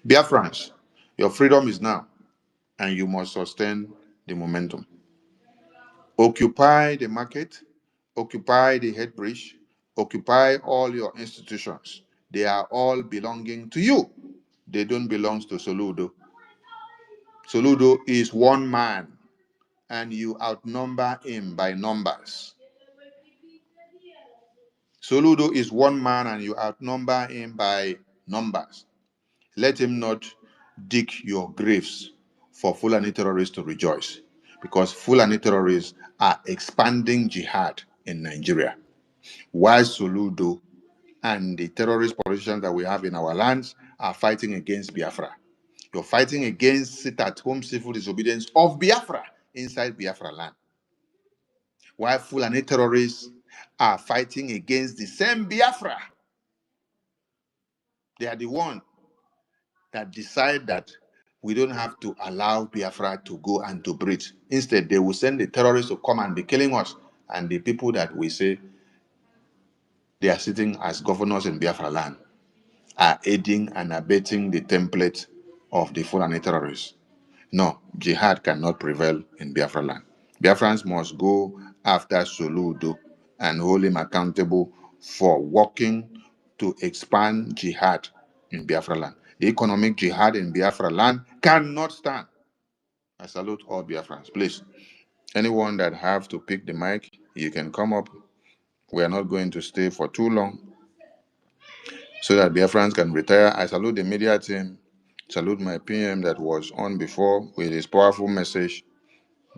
Biafrans, your freedom is now, and you must sustain the momentum. Occupy the market, occupy the head bridge, occupy all your institutions. They are all belonging to you. They don't belong to Soludo. Soludo is one man, and you outnumber him by numbers. Soludo is one man, and you outnumber him by numbers. Let him not dig your graves for Fulani terrorists to rejoice, because Fulani terrorists are expanding jihad in Nigeria. While Soludo and the terrorist politicians that we have in our lands are fighting against Biafra. You're fighting against sit-at-home civil disobedience of Biafra inside Biafra land. While Fulani terrorists are fighting against the same Biafra. They are the one that decide that we don't have to allow Biafra to go and to breathe. Instead, they will send the terrorists to come and be killing us. And the people that we say they are sitting as governors in Biafra land are aiding and abetting the template of the Fulani terrorists. No, jihad cannot prevail in Biafra land. Biafrans must go after Soludo and hold him accountable for working to expand jihad in Biafra land. The economic jihad in Biafra land cannot stand. I salute all Biafrans. Please, anyone that have to pick the mic, you can come up. We are not going to stay for too long so that Biafrans can retire. I salute the media team. Salute my PM that was on before with his powerful message.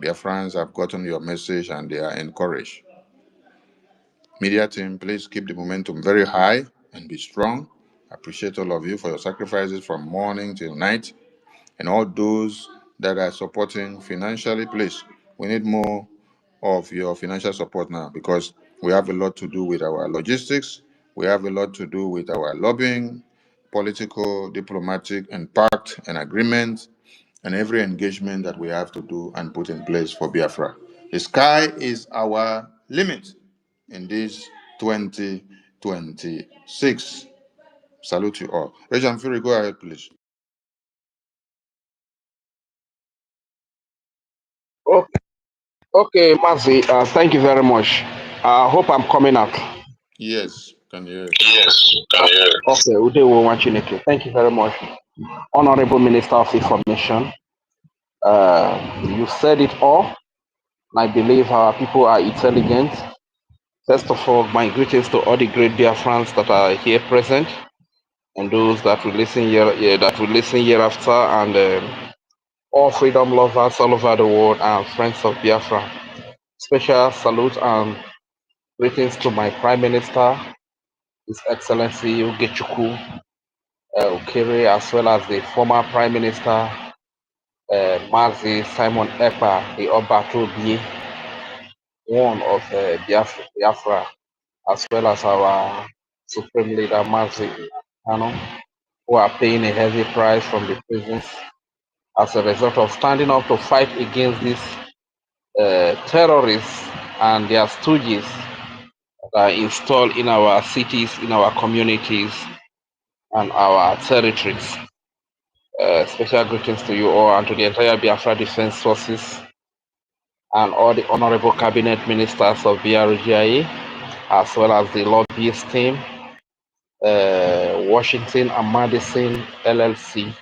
Biafrans have gotten your message and they are encouraged. Media team, please keep the momentum very high and be strong. I appreciate all of you for your sacrifices from morning till night. And all those that are supporting financially, please, we need more of your financial support now, because we have a lot to do with our logistics. We have a lot to do with our lobbying, political, diplomatic, and pact and agreement, and every engagement that we have to do and put in place for Biafra. The sky is our limit in this 2026. Salute you all. Regent Fury, go ahead, please. Okay, okay, Mazi, thank you very much. I hope I'm coming out. Yes, can you hear? Yes, okay, Udewo Wanchineke. Thank you very much. Honorable Minister of Information, you said it all. I believe our people are intelligent. First of all, my greetings to all the great Biafrans that are here present, and those that will listen hereafter, and all freedom lovers all over the world and friends of Biafra. Special salute and greetings to my Prime Minister, His Excellency Ugechuku Ukere, as well as the former Prime Minister, Mazi Simon Ekpa, the Obato Bie, one of Biafra, as well as our Supreme Leader Mazi Kano, who are paying a heavy price from the prisons as a result of standing up to fight against these terrorists and their stooges that are installed in our cities, in our communities, and our territories. Special greetings to you all and to the entire Biafra Defense Forces and all the honorable cabinet ministers of BRGIA, as well as the lobbyist team, Washington and Madison LLC,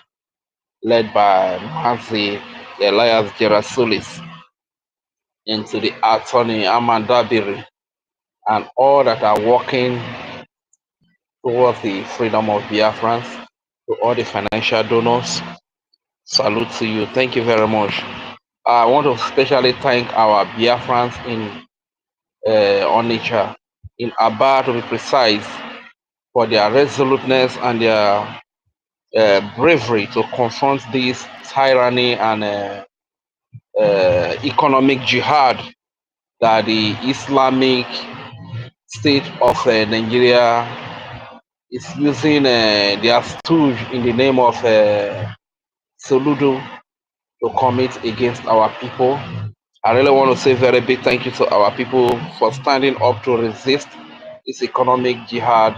led by Mazi Elias Gerasulis, and to the attorney Amanda Biri, and all that are working towards the freedom of Biafrans. To all the financial donors, salute to you. Thank you very much. I want to especially thank our Biafrans in Onitsha, in Aba to be precise, for their resoluteness and their bravery to confront this tyranny and economic jihad that the Islamic State of Nigeria is using their stooge in the name of Soludo to commit against our people. I really want to say very big thank you to our people for standing up to resist this economic jihad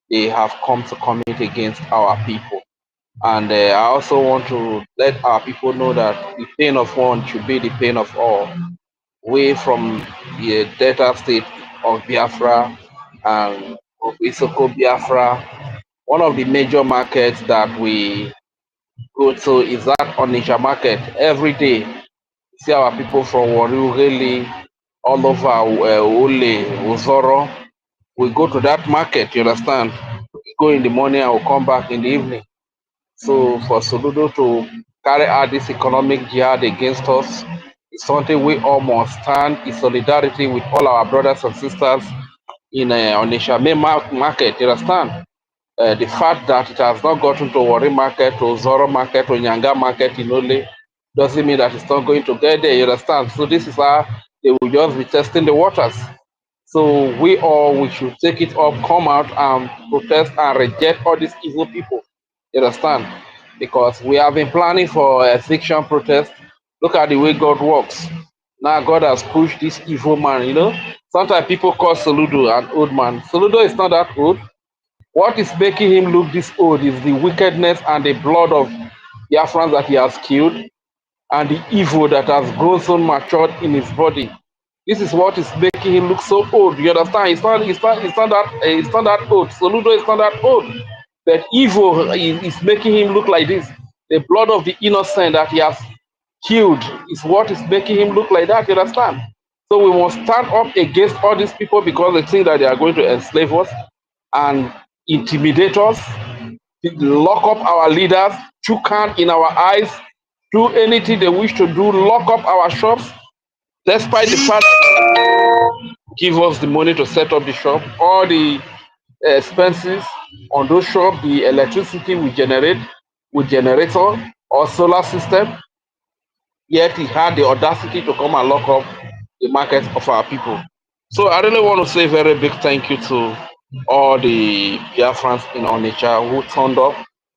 they have come to commit against our people. And I also want to let our people know that the pain of one should be the pain of all. We from the Delta state of Biafra and of Isoko Biafra, one of the major markets that we go to is that Onitsha market. Every day, see our people from Warri, all over Ole, Uzoro. We go to that market, you understand? We go in the morning and we come back in the evening. So for Soludo to carry out this economic jihad against us is something we all must stand in solidarity with all our brothers and sisters in Onitsha main market, you understand? The fact that it has not gotten to Warri market, to Zoro market, to Nyanga market in Ole doesn't mean that it's not going to get there, you understand? So this is how they will just be testing the waters. So we should take it up, come out and protest and reject all these evil people. You understand? Because we have been planning for a fiction protest. Look at the way God works. Now God has pushed this evil man, you know. Sometimes people call Soludo an old man. Soludo is not that old. What is making him look this old is the wickedness and the blood of Biafrans that he has killed and the evil that has grown so matured in his body. This is what is making him look so old. You understand? It's not that old. Soludo is not that old. But evil is making him look like this. The blood of the innocent that he has killed is what is making him look like that. You understand? So we must stand up against all these people because they think that they are going to enslave us and intimidate us, lock up our leaders, choke hand in our eyes, do anything they wish to do, lock up our shops, despite the fact that they give us the money to set up the shop, all the expenses on those shops, the electricity we generate with generator or solar system, yet he had the audacity to come and lock up the market of our people. So I really want to say a very big thank you to all the Biafrans in Onitsha who turned up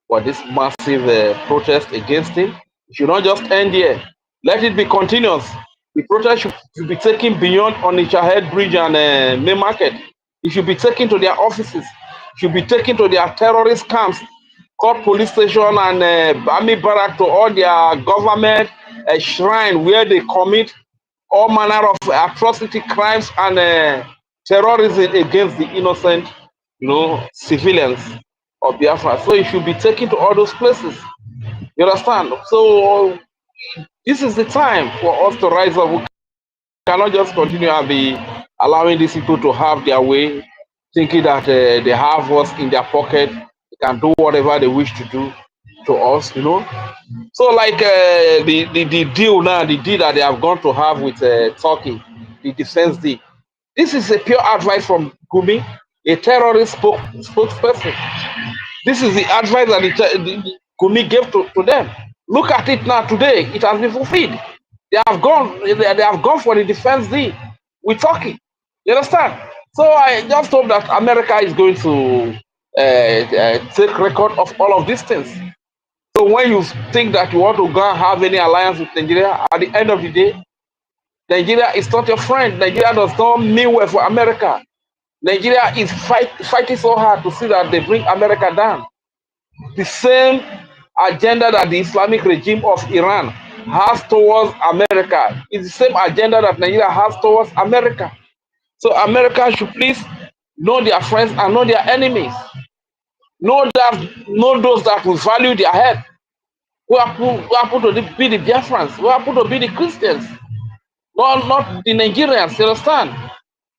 for this massive protest against him. It should not just end here. Let it be continuous. The protest should be taken beyond Onitsha Head Bridge and Main Market. It should be taken to their offices. It should be taken to their terrorist camps, court police station and army barrack, to all their government shrine where they commit all manner of atrocity crimes and terrorism against the innocent, you know, civilians of Biafra. So it should be taken to all those places. You understand? So this is the time for us to rise up. We cannot just continue and be allowing these people to have their way, thinking that they have us in their pocket. They can do whatever they wish to do to us, you know. So like the deal now, the deal that they have gone to have with Turkey, the defense deal. This is a pure advice from Gumi, a terrorist spokesperson. This is the advice that Gumi gave to them. Look at it now today. It has been fulfilled. They have gone. They have gone for the defense deal with Turkey. You understand? So I just hope that America is going to take record of all of these things. So when you think that you want to go and have any alliance with Nigeria, at the end of the day, Nigeria is not your friend. Nigeria does not mean well for America. Nigeria is fighting so hard to see that they bring America down. The same agenda that the Islamic regime of Iran has towards America is the same agenda that Nigeria has towards America. So America should please know their friends and know their enemies. Know those that will value their head. Who happen to be the Biafrans? Who happen to be the Christians? Not the Nigerians, you understand?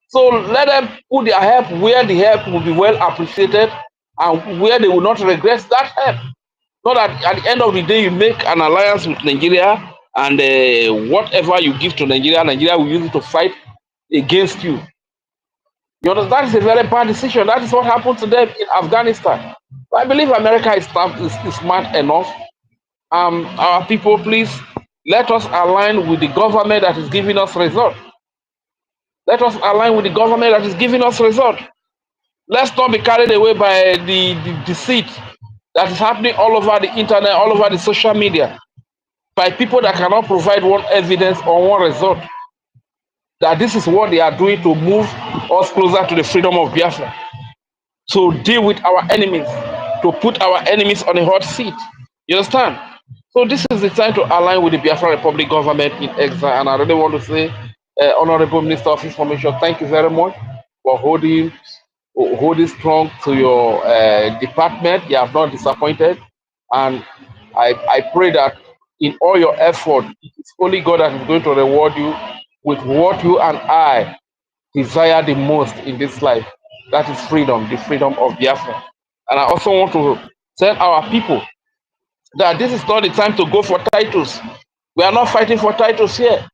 So let them put their help where the help will be well appreciated and where they will not regret that help. Not that at the end of the day you make an alliance with Nigeria and whatever you give to Nigeria, Nigeria will use it to fight against you. You understand? That is a very bad decision. That is what happened to them in Afghanistan. I believe America is smart enough. Our people, please let us align with the government that is giving us result. Let us align with the government that is giving us result. Let's not be carried away by the deceit that is happening all over the internet, all over the social media, by people that cannot provide one evidence or one result that this is what they are doing to move us closer to the freedom of Biafra, to deal with our enemies, to put our enemies on a hot seat. You understand? So this is the time to align with the Biafra Republic government in exile. And I really want to say, Honorable Minister of Information, thank you very much for holding strong to your department. You have not disappointed. And I pray that in all your effort, it's only God that is going to reward you with what you and I desire the most in this life. That is freedom, the freedom of Biafra. And I also want to tell our people that this is not the time to go for titles. We are not fighting for titles here.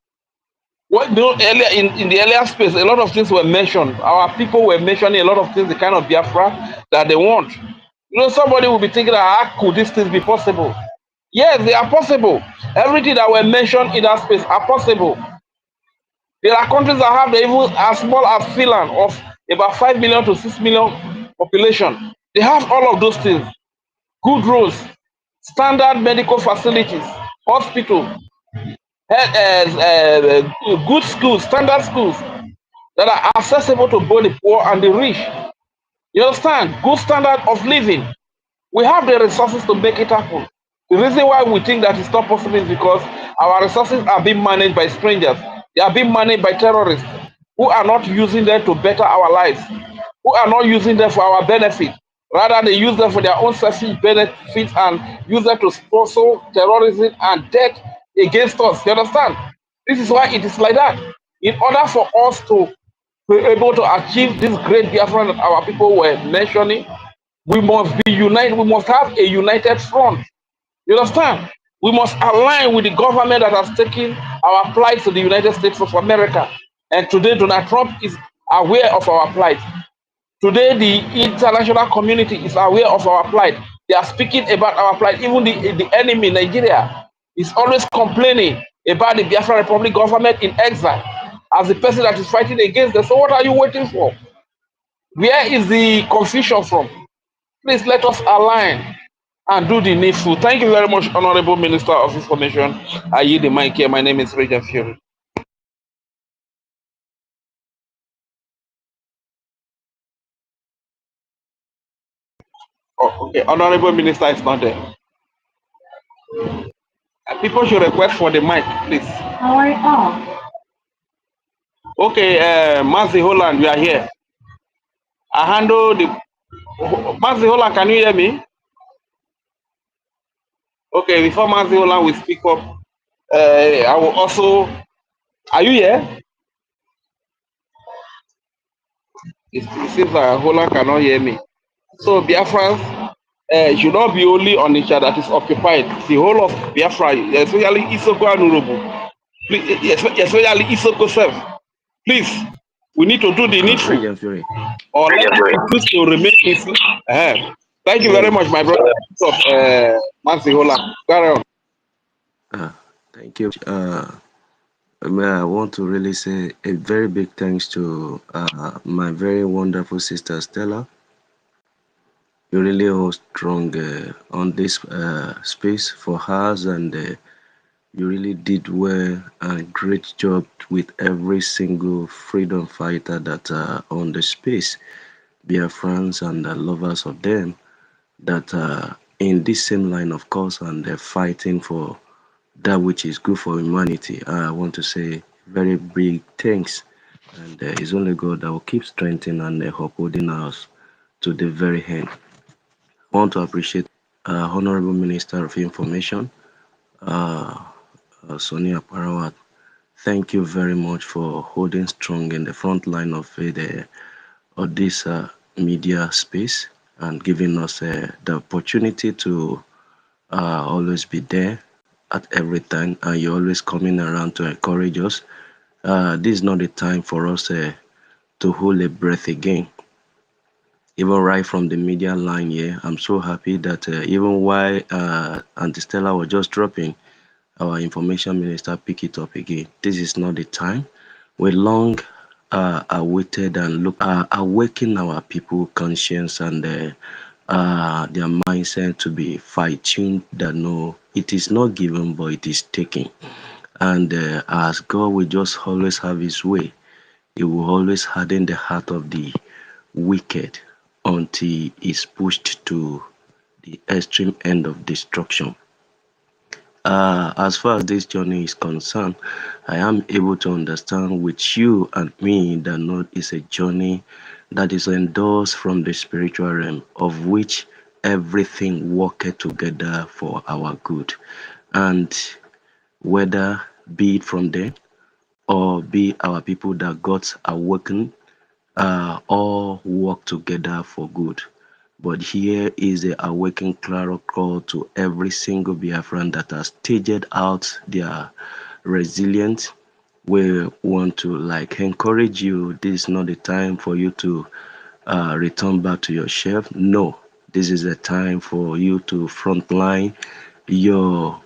What, you know, earlier in the earlier space, a lot of things were mentioned. Our people were mentioning a lot of things, the kind of Biafra that they want. You know, somebody will be thinking, how could these things be possible? Yes, they are possible. Everything that were mentioned in that space are possible. There are countries that have even as small as Finland of about 5 million to 6 million population. They have all of those things. Good roads, standard medical facilities, hospital, good schools, standard schools that are accessible to both the poor and the rich. You understand? Good standard of living. We have the resources to make it happen. The reason why we think that it's not possible is because our resources are being managed by strangers. They are being managed by terrorists who are not using them to better our lives, who are not using them for our benefit. Rather, they use them for their own selfish benefits and use them to sponsor terrorism and death against us. You understand? This is why it is like that. In order for us to be able to achieve this great Biafran that our people were mentioning, we must be united. We must have a united front. You understand? We must align with the government that has taken our plight to the United States of America. And today, Donald Trump is aware of our plight. Today, the international community is aware of our plight. They are speaking about our plight. Even the enemy, Nigeria, is always complaining about the Biafra Republic government in exile as the person that is fighting against them. So what are you waiting for? Where is the confusion from? Please let us align and do the needful. Thank you very much, Honorable Minister of Information. I yield the mic here. My name is Regent Fury. Oh, okay, Honorable Minister is not there. People should request for the mic, please. Power off. Okay, Mazi Holland, we are here. I handle the... Mazi Holland, can you hear me? Okay, before Mazi Holland will speak up, I will also... Are you here? It seems like Holland cannot hear me. So Biafrans should not be only Onitsha that is occupied. The whole of Biafra, especially Isoko and Urobo, especially Isoko self. Please, we need to do the needful. Or let us to remain peaceful. Thank you very much, my brother. Mansi Holland. Carry on. Thank you. I want to really say a very big thanks to my very wonderful sister Stella. You really hold strong on this space for us, and you really did well and great job with every single freedom fighter that are on the space, Biafrans and the lovers of them that are in this same line, of course, and they're fighting for that which is good for humanity. I want to say very big thanks, and it's only God that will keep strengthening and upholding us to the very end. I want to appreciate Honorable Minister of Information, Sonia Parawat. Thank you very much for holding strong in the front line of this media space. and giving us the opportunity to always be there at every time, and you're always coming around to encourage us. This is not the time for us to hold a breath again. Even right from the media line here, I'm so happy that even while Auntie Stella was just dropping, our information minister pick it up again. This is not the time. We long awaited and look awaken our people conscience and their mindset to be fine-tuned that no, it is not given but it is taken. And as God will just always have his way, he will always harden the heart of the wicked until he's pushed to the extreme end of destruction. As far as this journey is concerned, I am able to understand with you and me that not is a journey that is endorsed from the spiritual realm, of which everything worketh together for our good. And whether be it from them or be our people that God's awakened, all work together for good. But here is the awakening clarion call to every single Biafran that has staged out their resilience. We want to encourage you. This is not the time for you to return back to your shelf. No, this is a time for you to frontline your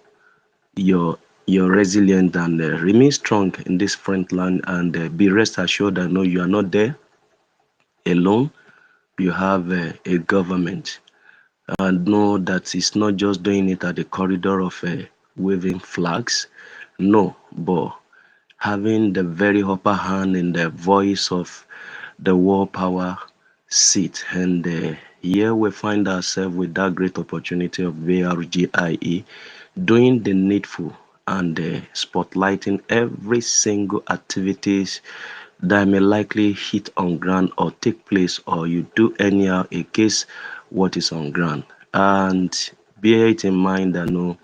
your your resilience and remain strong in this front line and be rest assured that no, you are not there alone. You have a government, and know that it's not just doing it at the corridor of waving flags, no, but having the very upper hand in the voice of the war power seat. And here we find ourselves with that great opportunity of VRGIE doing the needful and spotlighting every single activities that may likely hit on ground or take place, or you do anyhow against what is on ground. And bear it in mind that no,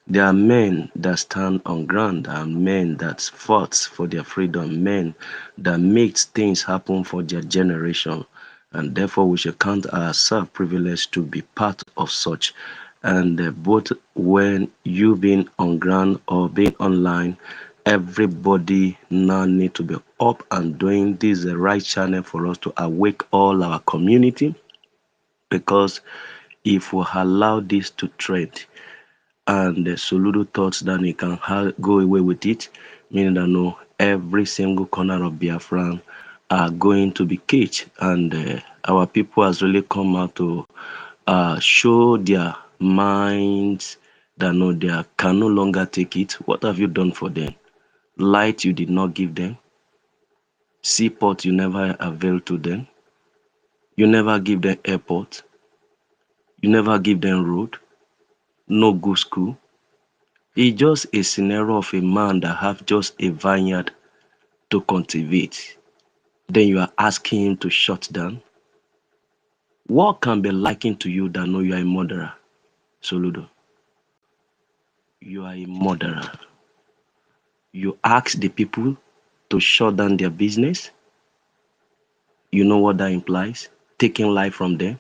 there are men that stand on ground and men that fought for their freedom, men that makes things happen for their generation. And therefore we should count ourselves privileged to be part of such. And both when you being on ground or being online, everybody now need to be up and doing. This is the right channel for us to awake all our community, because if we allow this to trend and the Soludo thoughts that he can go away with it, meaning that no, every single corner of Biafran are going to be caged, and our people has really come out to show their minds that no, they can no longer take it. What have you done for them? Light you did not give them. Seaport you never availed to them. You never give them airport. You never give them road. No good school. It's just a scenario of a man that have just a vineyard to cultivate. Then you are asking him to shut down. What can be likened to you that know you are a murderer, Soludo? You are a murderer. You ask the people to shut down their business. You know what that implies? Taking life from them.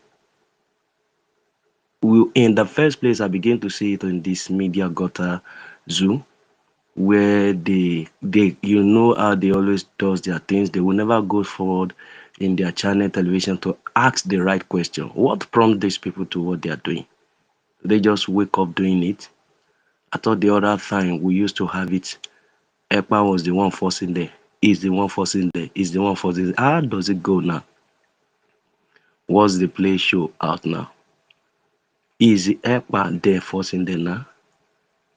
In the first place, I begin to see it in this media gutter zoo, where they you know how they always does their things. They will never go forward in their channel television to ask the right question. What prompts these people to what they are doing? They just wake up doing it. I thought the other time we used to have it, Ekpa was the one forcing there. Is the one forcing there. Is the one forcing. How does it go now? What's the play show out now? Is the Ekpa there forcing there now?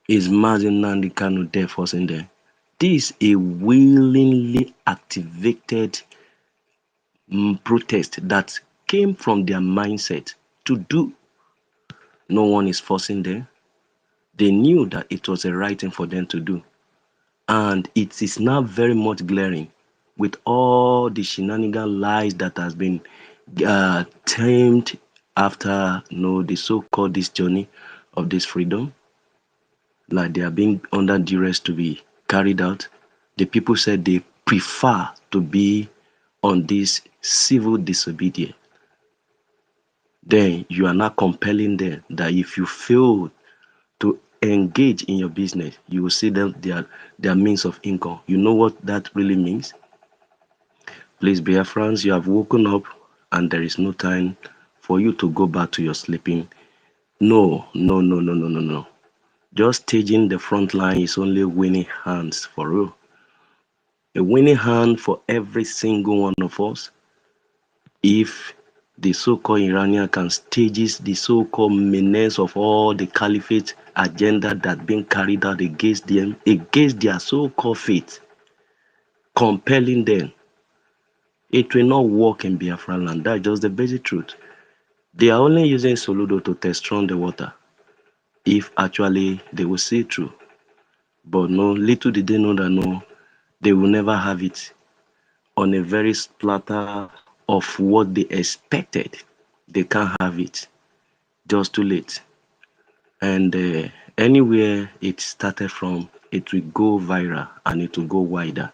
Is Mazin Nandi Kanu there forcing there? This is a willingly activated protest that came from their mindset to do. No one is forcing them. They knew that it was the right thing for them to do. And it is now very much glaring with all the shenanigan lies that has been tamed after the so-called this journey of this freedom. Like they are being under duress to be carried out. The people said they prefer to be on this civil disobedience. then you are not compelling them that if you fail to engage in your business, you will see them their means of income. You know what that really means? Please, Biafrans, you have woken up and there is no time for you to go back to your sleeping. No, no, no, no, no, no, no. Just staging the front line is only winning hands for real. A winning hand for every single one of us if the so-called Iranian can stages the so-called menace of all the caliphate agenda that being carried out against them, against their so-called faith, compelling them. It will not work in Biafra land. That's just the basic truth. They are only using Soludo to test run the water, if actually they will see through. But no, little did they know that no, they will never have it on a very splatter of what they expected. They can't have it. Just too late. And anywhere it started from, it will go viral and it will go wider.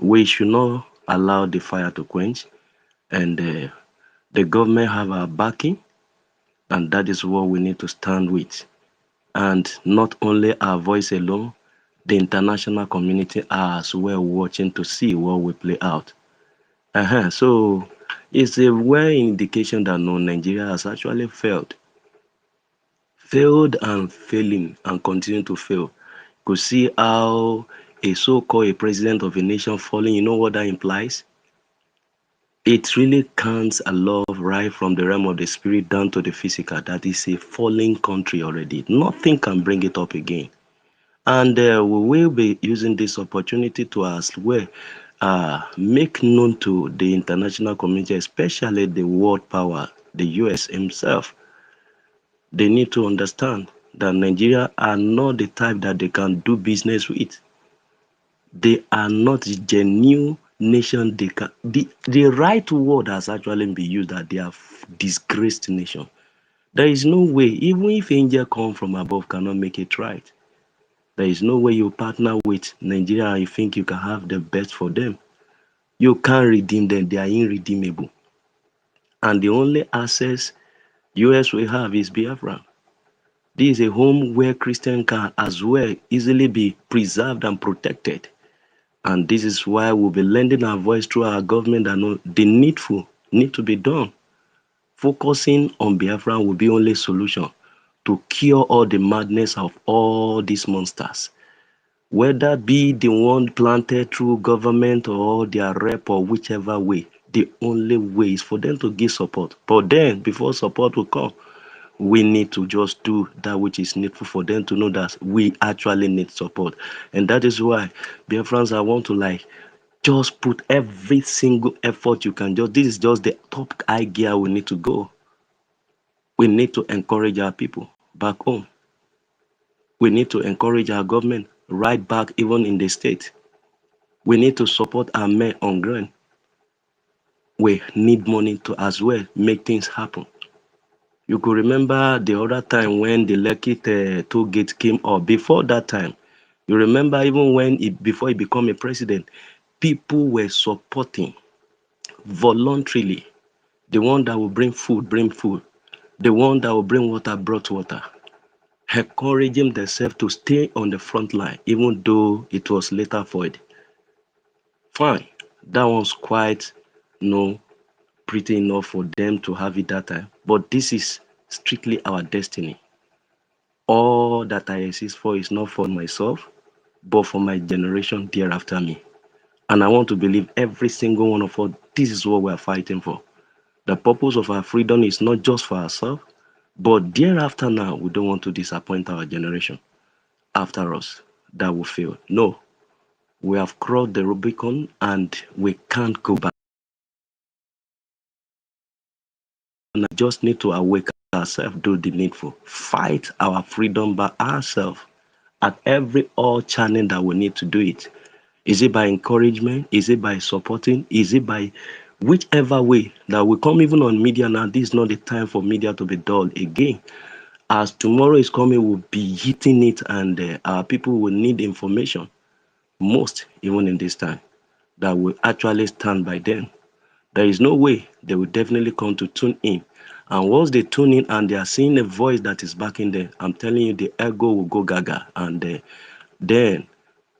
We should not allow the fire to quench, and the government have our backing, and that is what we need to stand with. And not only our voice alone, the international community are as well watching to see what will play out. So it's a well indication that no, Nigeria has actually failed and failing and continue to fail. Could see how a so-called a president of a nation falling, you know what that implies? It really counts a lot right from the realm of the spirit down to the physical. That is a falling country already. Nothing can bring it up again. And we will be using this opportunity to as well make known to the international community, especially the world power, the US himself. They need to understand that Nigeria are not the type that they can do business with. They are not genuine nation. The right word has actually been used that they are disgraced nation. There is no way, even if angel come from above cannot make it right. There is no way you partner with Nigeria and you think you can have the best for them. You can't redeem them. They are irredeemable. And the only access US will have is Biafra. This is a home where Christian can as well easily be preserved and protected. And this is why we'll be lending our voice through our government that know the needful need to be done. Focusing on Biafra will be only solution to cure all the madness of all these monsters. Whether be the one planted through government or their rep or whichever way, the only way is for them to give support. But then, before support will come, we need to just do that which is needful for them to know that we actually need support. And that is why, dear friends, I want to just put every single effort you can. This is just the top high gear we need to go. We need to encourage our people back home. We need to encourage our government right back even in the state. We need to support our men on ground. We need money to as well make things happen. You could remember the other time when the Lekki toll gate came up. Before that time, you remember even before he became a president, people were supporting voluntarily. The one that will bring food, bring food. The one that will bring water, brought water. Encouraging themselves to stay on the front line, even though it was later void. Fine. That was quite, pretty enough for them to have it that time. But this is strictly our destiny. All that I exist for is not for myself, but for my generation thereafter me. And I want to believe every single one of us, this is what we are fighting for. The purpose of our freedom is not just for ourselves, but thereafter now, we don't want to disappoint our generation after us that will fail. No, we have crossed the Rubicon and we can't go back. And I just need to awaken ourselves, do the needful, fight our freedom by ourselves at every all channel that we need to do it. Is it by encouragement? Is it by supporting? Is it by whichever way that we come even on media now? This is not the time for media to be dull again. As tomorrow is coming, we'll be hitting it and our people will need information most even in this time that will actually stand by them. There is no way they will definitely come to tune in And once they tune in and they are seeing a voice that is backing them, I'm telling you, the ego will go gaga. And then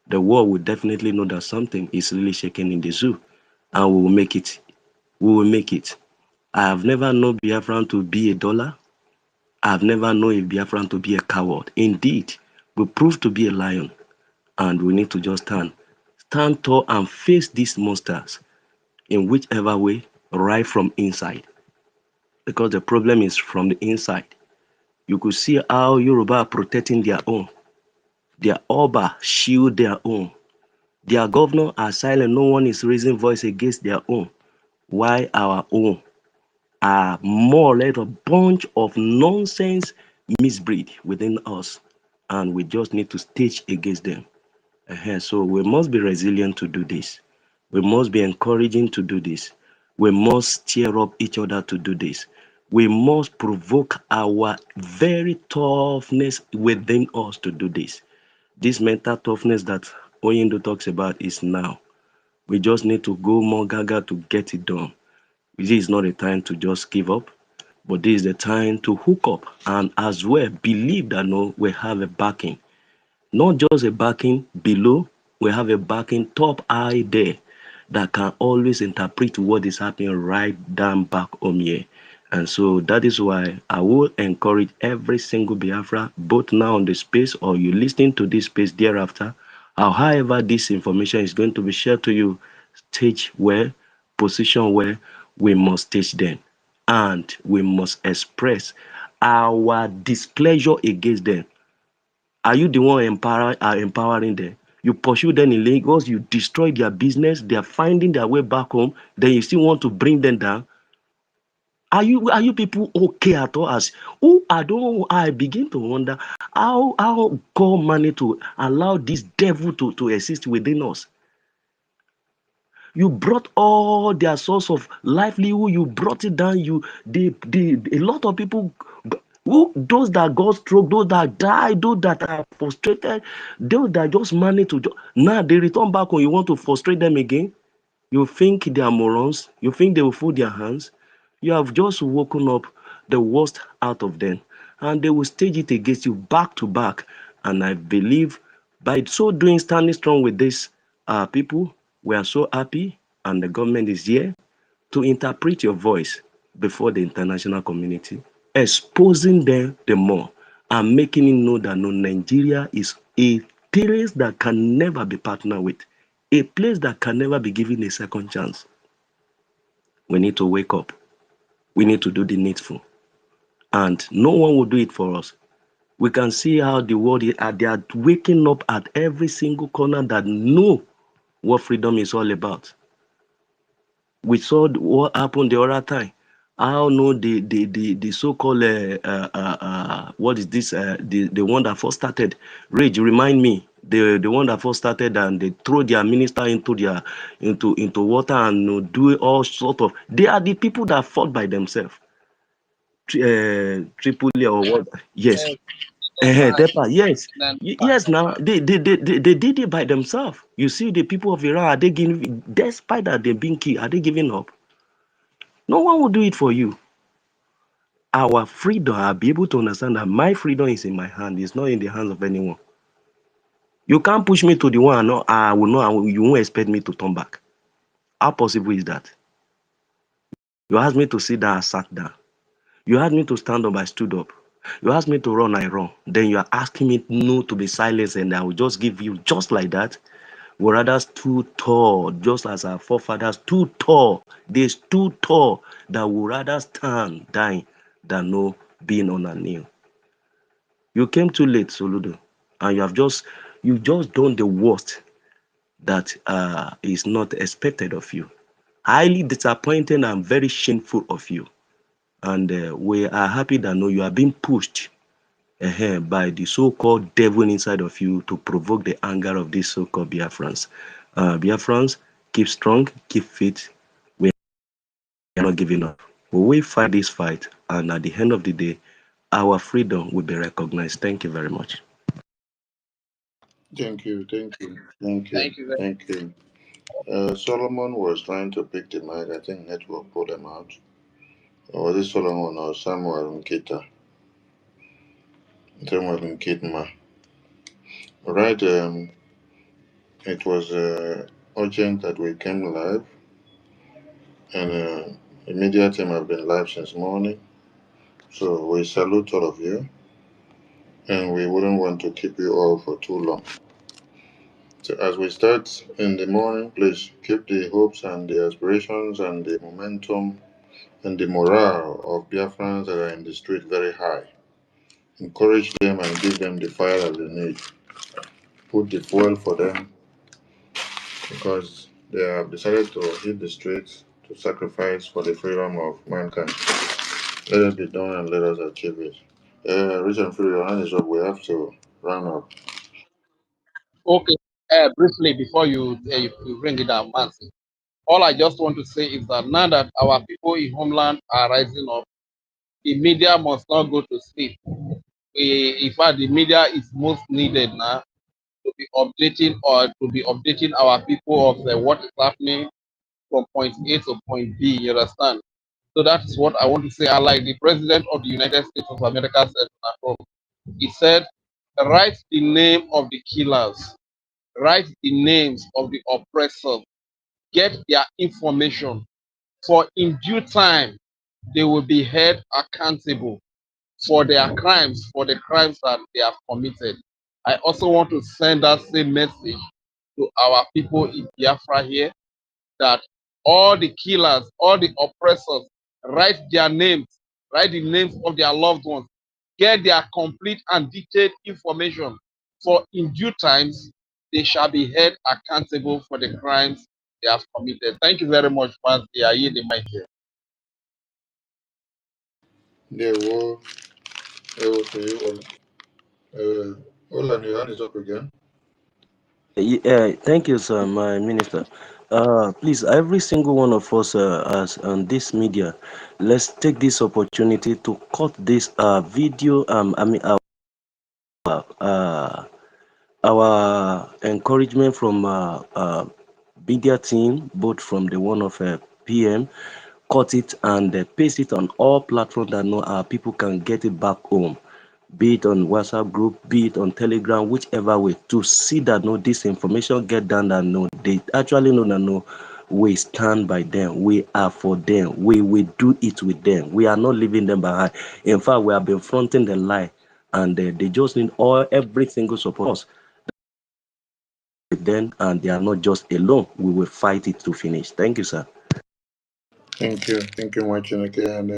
the world will definitely know that something is really shaking in the zoo. And we will make it. We will make it. I have never known Biafran to be a dollar. I have never known a Biafran to be a coward. Indeed, we prove to be a lion. And we need to just stand tall and face these monsters in whichever way, right from inside. Because the problem is from the inside. You could see how Yoruba are protecting their own. Their Oba shield their own. Their governor are silent. No one is raising voice against their own. Why our own are more or less a bunch of nonsense misbreed within us. And we just need to stage against them. So we must be resilient to do this. We must be encouraging to do this. We must cheer up each other to do this. We must provoke our very toughness within us to do this. This mental toughness that Oyendo talks about is now. We just need to go more gaga to get it done. This is not a time to just give up, but this is the time to hook up and as well believe that no, we have a backing. Not just a backing below, we have a backing top high there that can always interpret what is happening right down back home here. And so that is why I will encourage every single Biafra, both now on the space or you listening to this space thereafter, or however this information is going to be shared to you, stage where, position where we must stage them. And we must express our displeasure against them. Are you the one empowering them? You pursue them in Lagos, you destroy their business, they are finding their way back home, then you still want to bring them down. Are you people okay at all? As who I don't know, I begin to wonder how God managed to allow this devil to exist within us. You brought all their source of livelihood, you brought it down, a lot of people those that got stroke, those that died, those that are frustrated, those that just managed to now they return back when you want to frustrate them again. You think they are morons, you think they will fold their hands. You have just woken up the worst out of them, and they will stage it against you back to back. And I believe by so doing, standing strong with these people, we are so happy, and the government is here to interpret your voice before the international community, exposing them the more and making it know that no, Nigeria is a place that can never be partnered with, a place that can never be given a second chance. We need to wake up. We need to do the needful. And no one will do it for us. We can see how the world they are waking up at every single corner that know what freedom is all about. We saw what happened the other time. How no the so-called what is this the one that first started rage, remind me, the one that first started and they throw their minister into their into water and do all sort of, they are the people that fought by themselves. Tripoli or what? Yes. Tepa, yes. Yes, now they did it by themselves. You see the people of Iran, are they giving, despite that they're being killed, are they giving up? No one will do it for you. Our freedom, I'll be able to understand that my freedom is in my hand, it's not in the hands of anyone. You can't push me to the one I will know, you won't expect me to turn back. How possible is that? You asked me to sit down, I sat down. You asked me to stand up, I stood up. You asked me to run, I run. Then you are asking me no to be silent, and I will just give you just like that. We rather stood tall, just as our forefathers stood tall. They stood tall, that would rather stand dying than no being on a knee. You came too late, Soludo, and you just done the worst that is not expected of you. Highly disappointing and very shameful of you. And we are happy that no, you are being pushed by the so-called devil inside of you to provoke the anger of these so-called Biafrans. Biafrans, keep strong, keep fit. We are not giving up. We will fight this fight, and at the end of the day, our freedom will be recognized. Thank you very much. Thank you, thank you, thank you, thank you. Solomon was trying to pick the mic. I think network pulled him out. Or was it Solomon or Samuel Nkita? Samuel Nkitma. Right, it was urgent that we came live, and the media team have been live since morning. So we salute all of you, and we wouldn't want to keep you all for too long. So as we start in the morning, please keep the hopes and the aspirations and the momentum and the morale of Biafrans that are in the street very high. Encourage them and give them the fire that they need. Put the fuel for them because they have decided to hit the streets to sacrifice for the freedom of mankind. Let it be done and let us achieve it. Rich and Fury, your hand is up. We have to round up. Okay, briefly before you bring it down, Mansi. All I just want to say is that now that our people in homeland are rising up, the media must not go to sleep. In fact, the media is most needed now to be updating our people of what is happening from point A to point B. You understand? So that is what I want to say. I like the President of the United States of America said at home. He said, "Write the name of the killers, write the names of the oppressors, get their information, for in due time they will be held accountable for their crimes, for the crimes that they have committed." I also want to send that same message to our people in Biafra here that all the killers, all the oppressors, write their names, write the names of their loved ones, get their complete and detailed information, for in due times they shall be held accountable for the crimes they have committed. Thank you very much, Mansi. I yield the mic here. Yeah, well, to you all. Olan, your hand is up again. Thank you, sir, my minister. Please, every single one of us, as on this media, let's take this opportunity to cut this video. Uh, our encouragement from media team, both from the one of PM, cut it and paste it on all platforms that know our people can get it back home, be it on WhatsApp group, be it on Telegram, whichever way, to see that no, this information get done, that no, they actually know that no, we stand by them, we are for them, we will do it with them, we are not leaving them behind. In fact, we have been fronting the lie, and they just need every single support with them, and they are not just alone. We will fight it to finish. Thank you, sir. Thank you, Machineke, and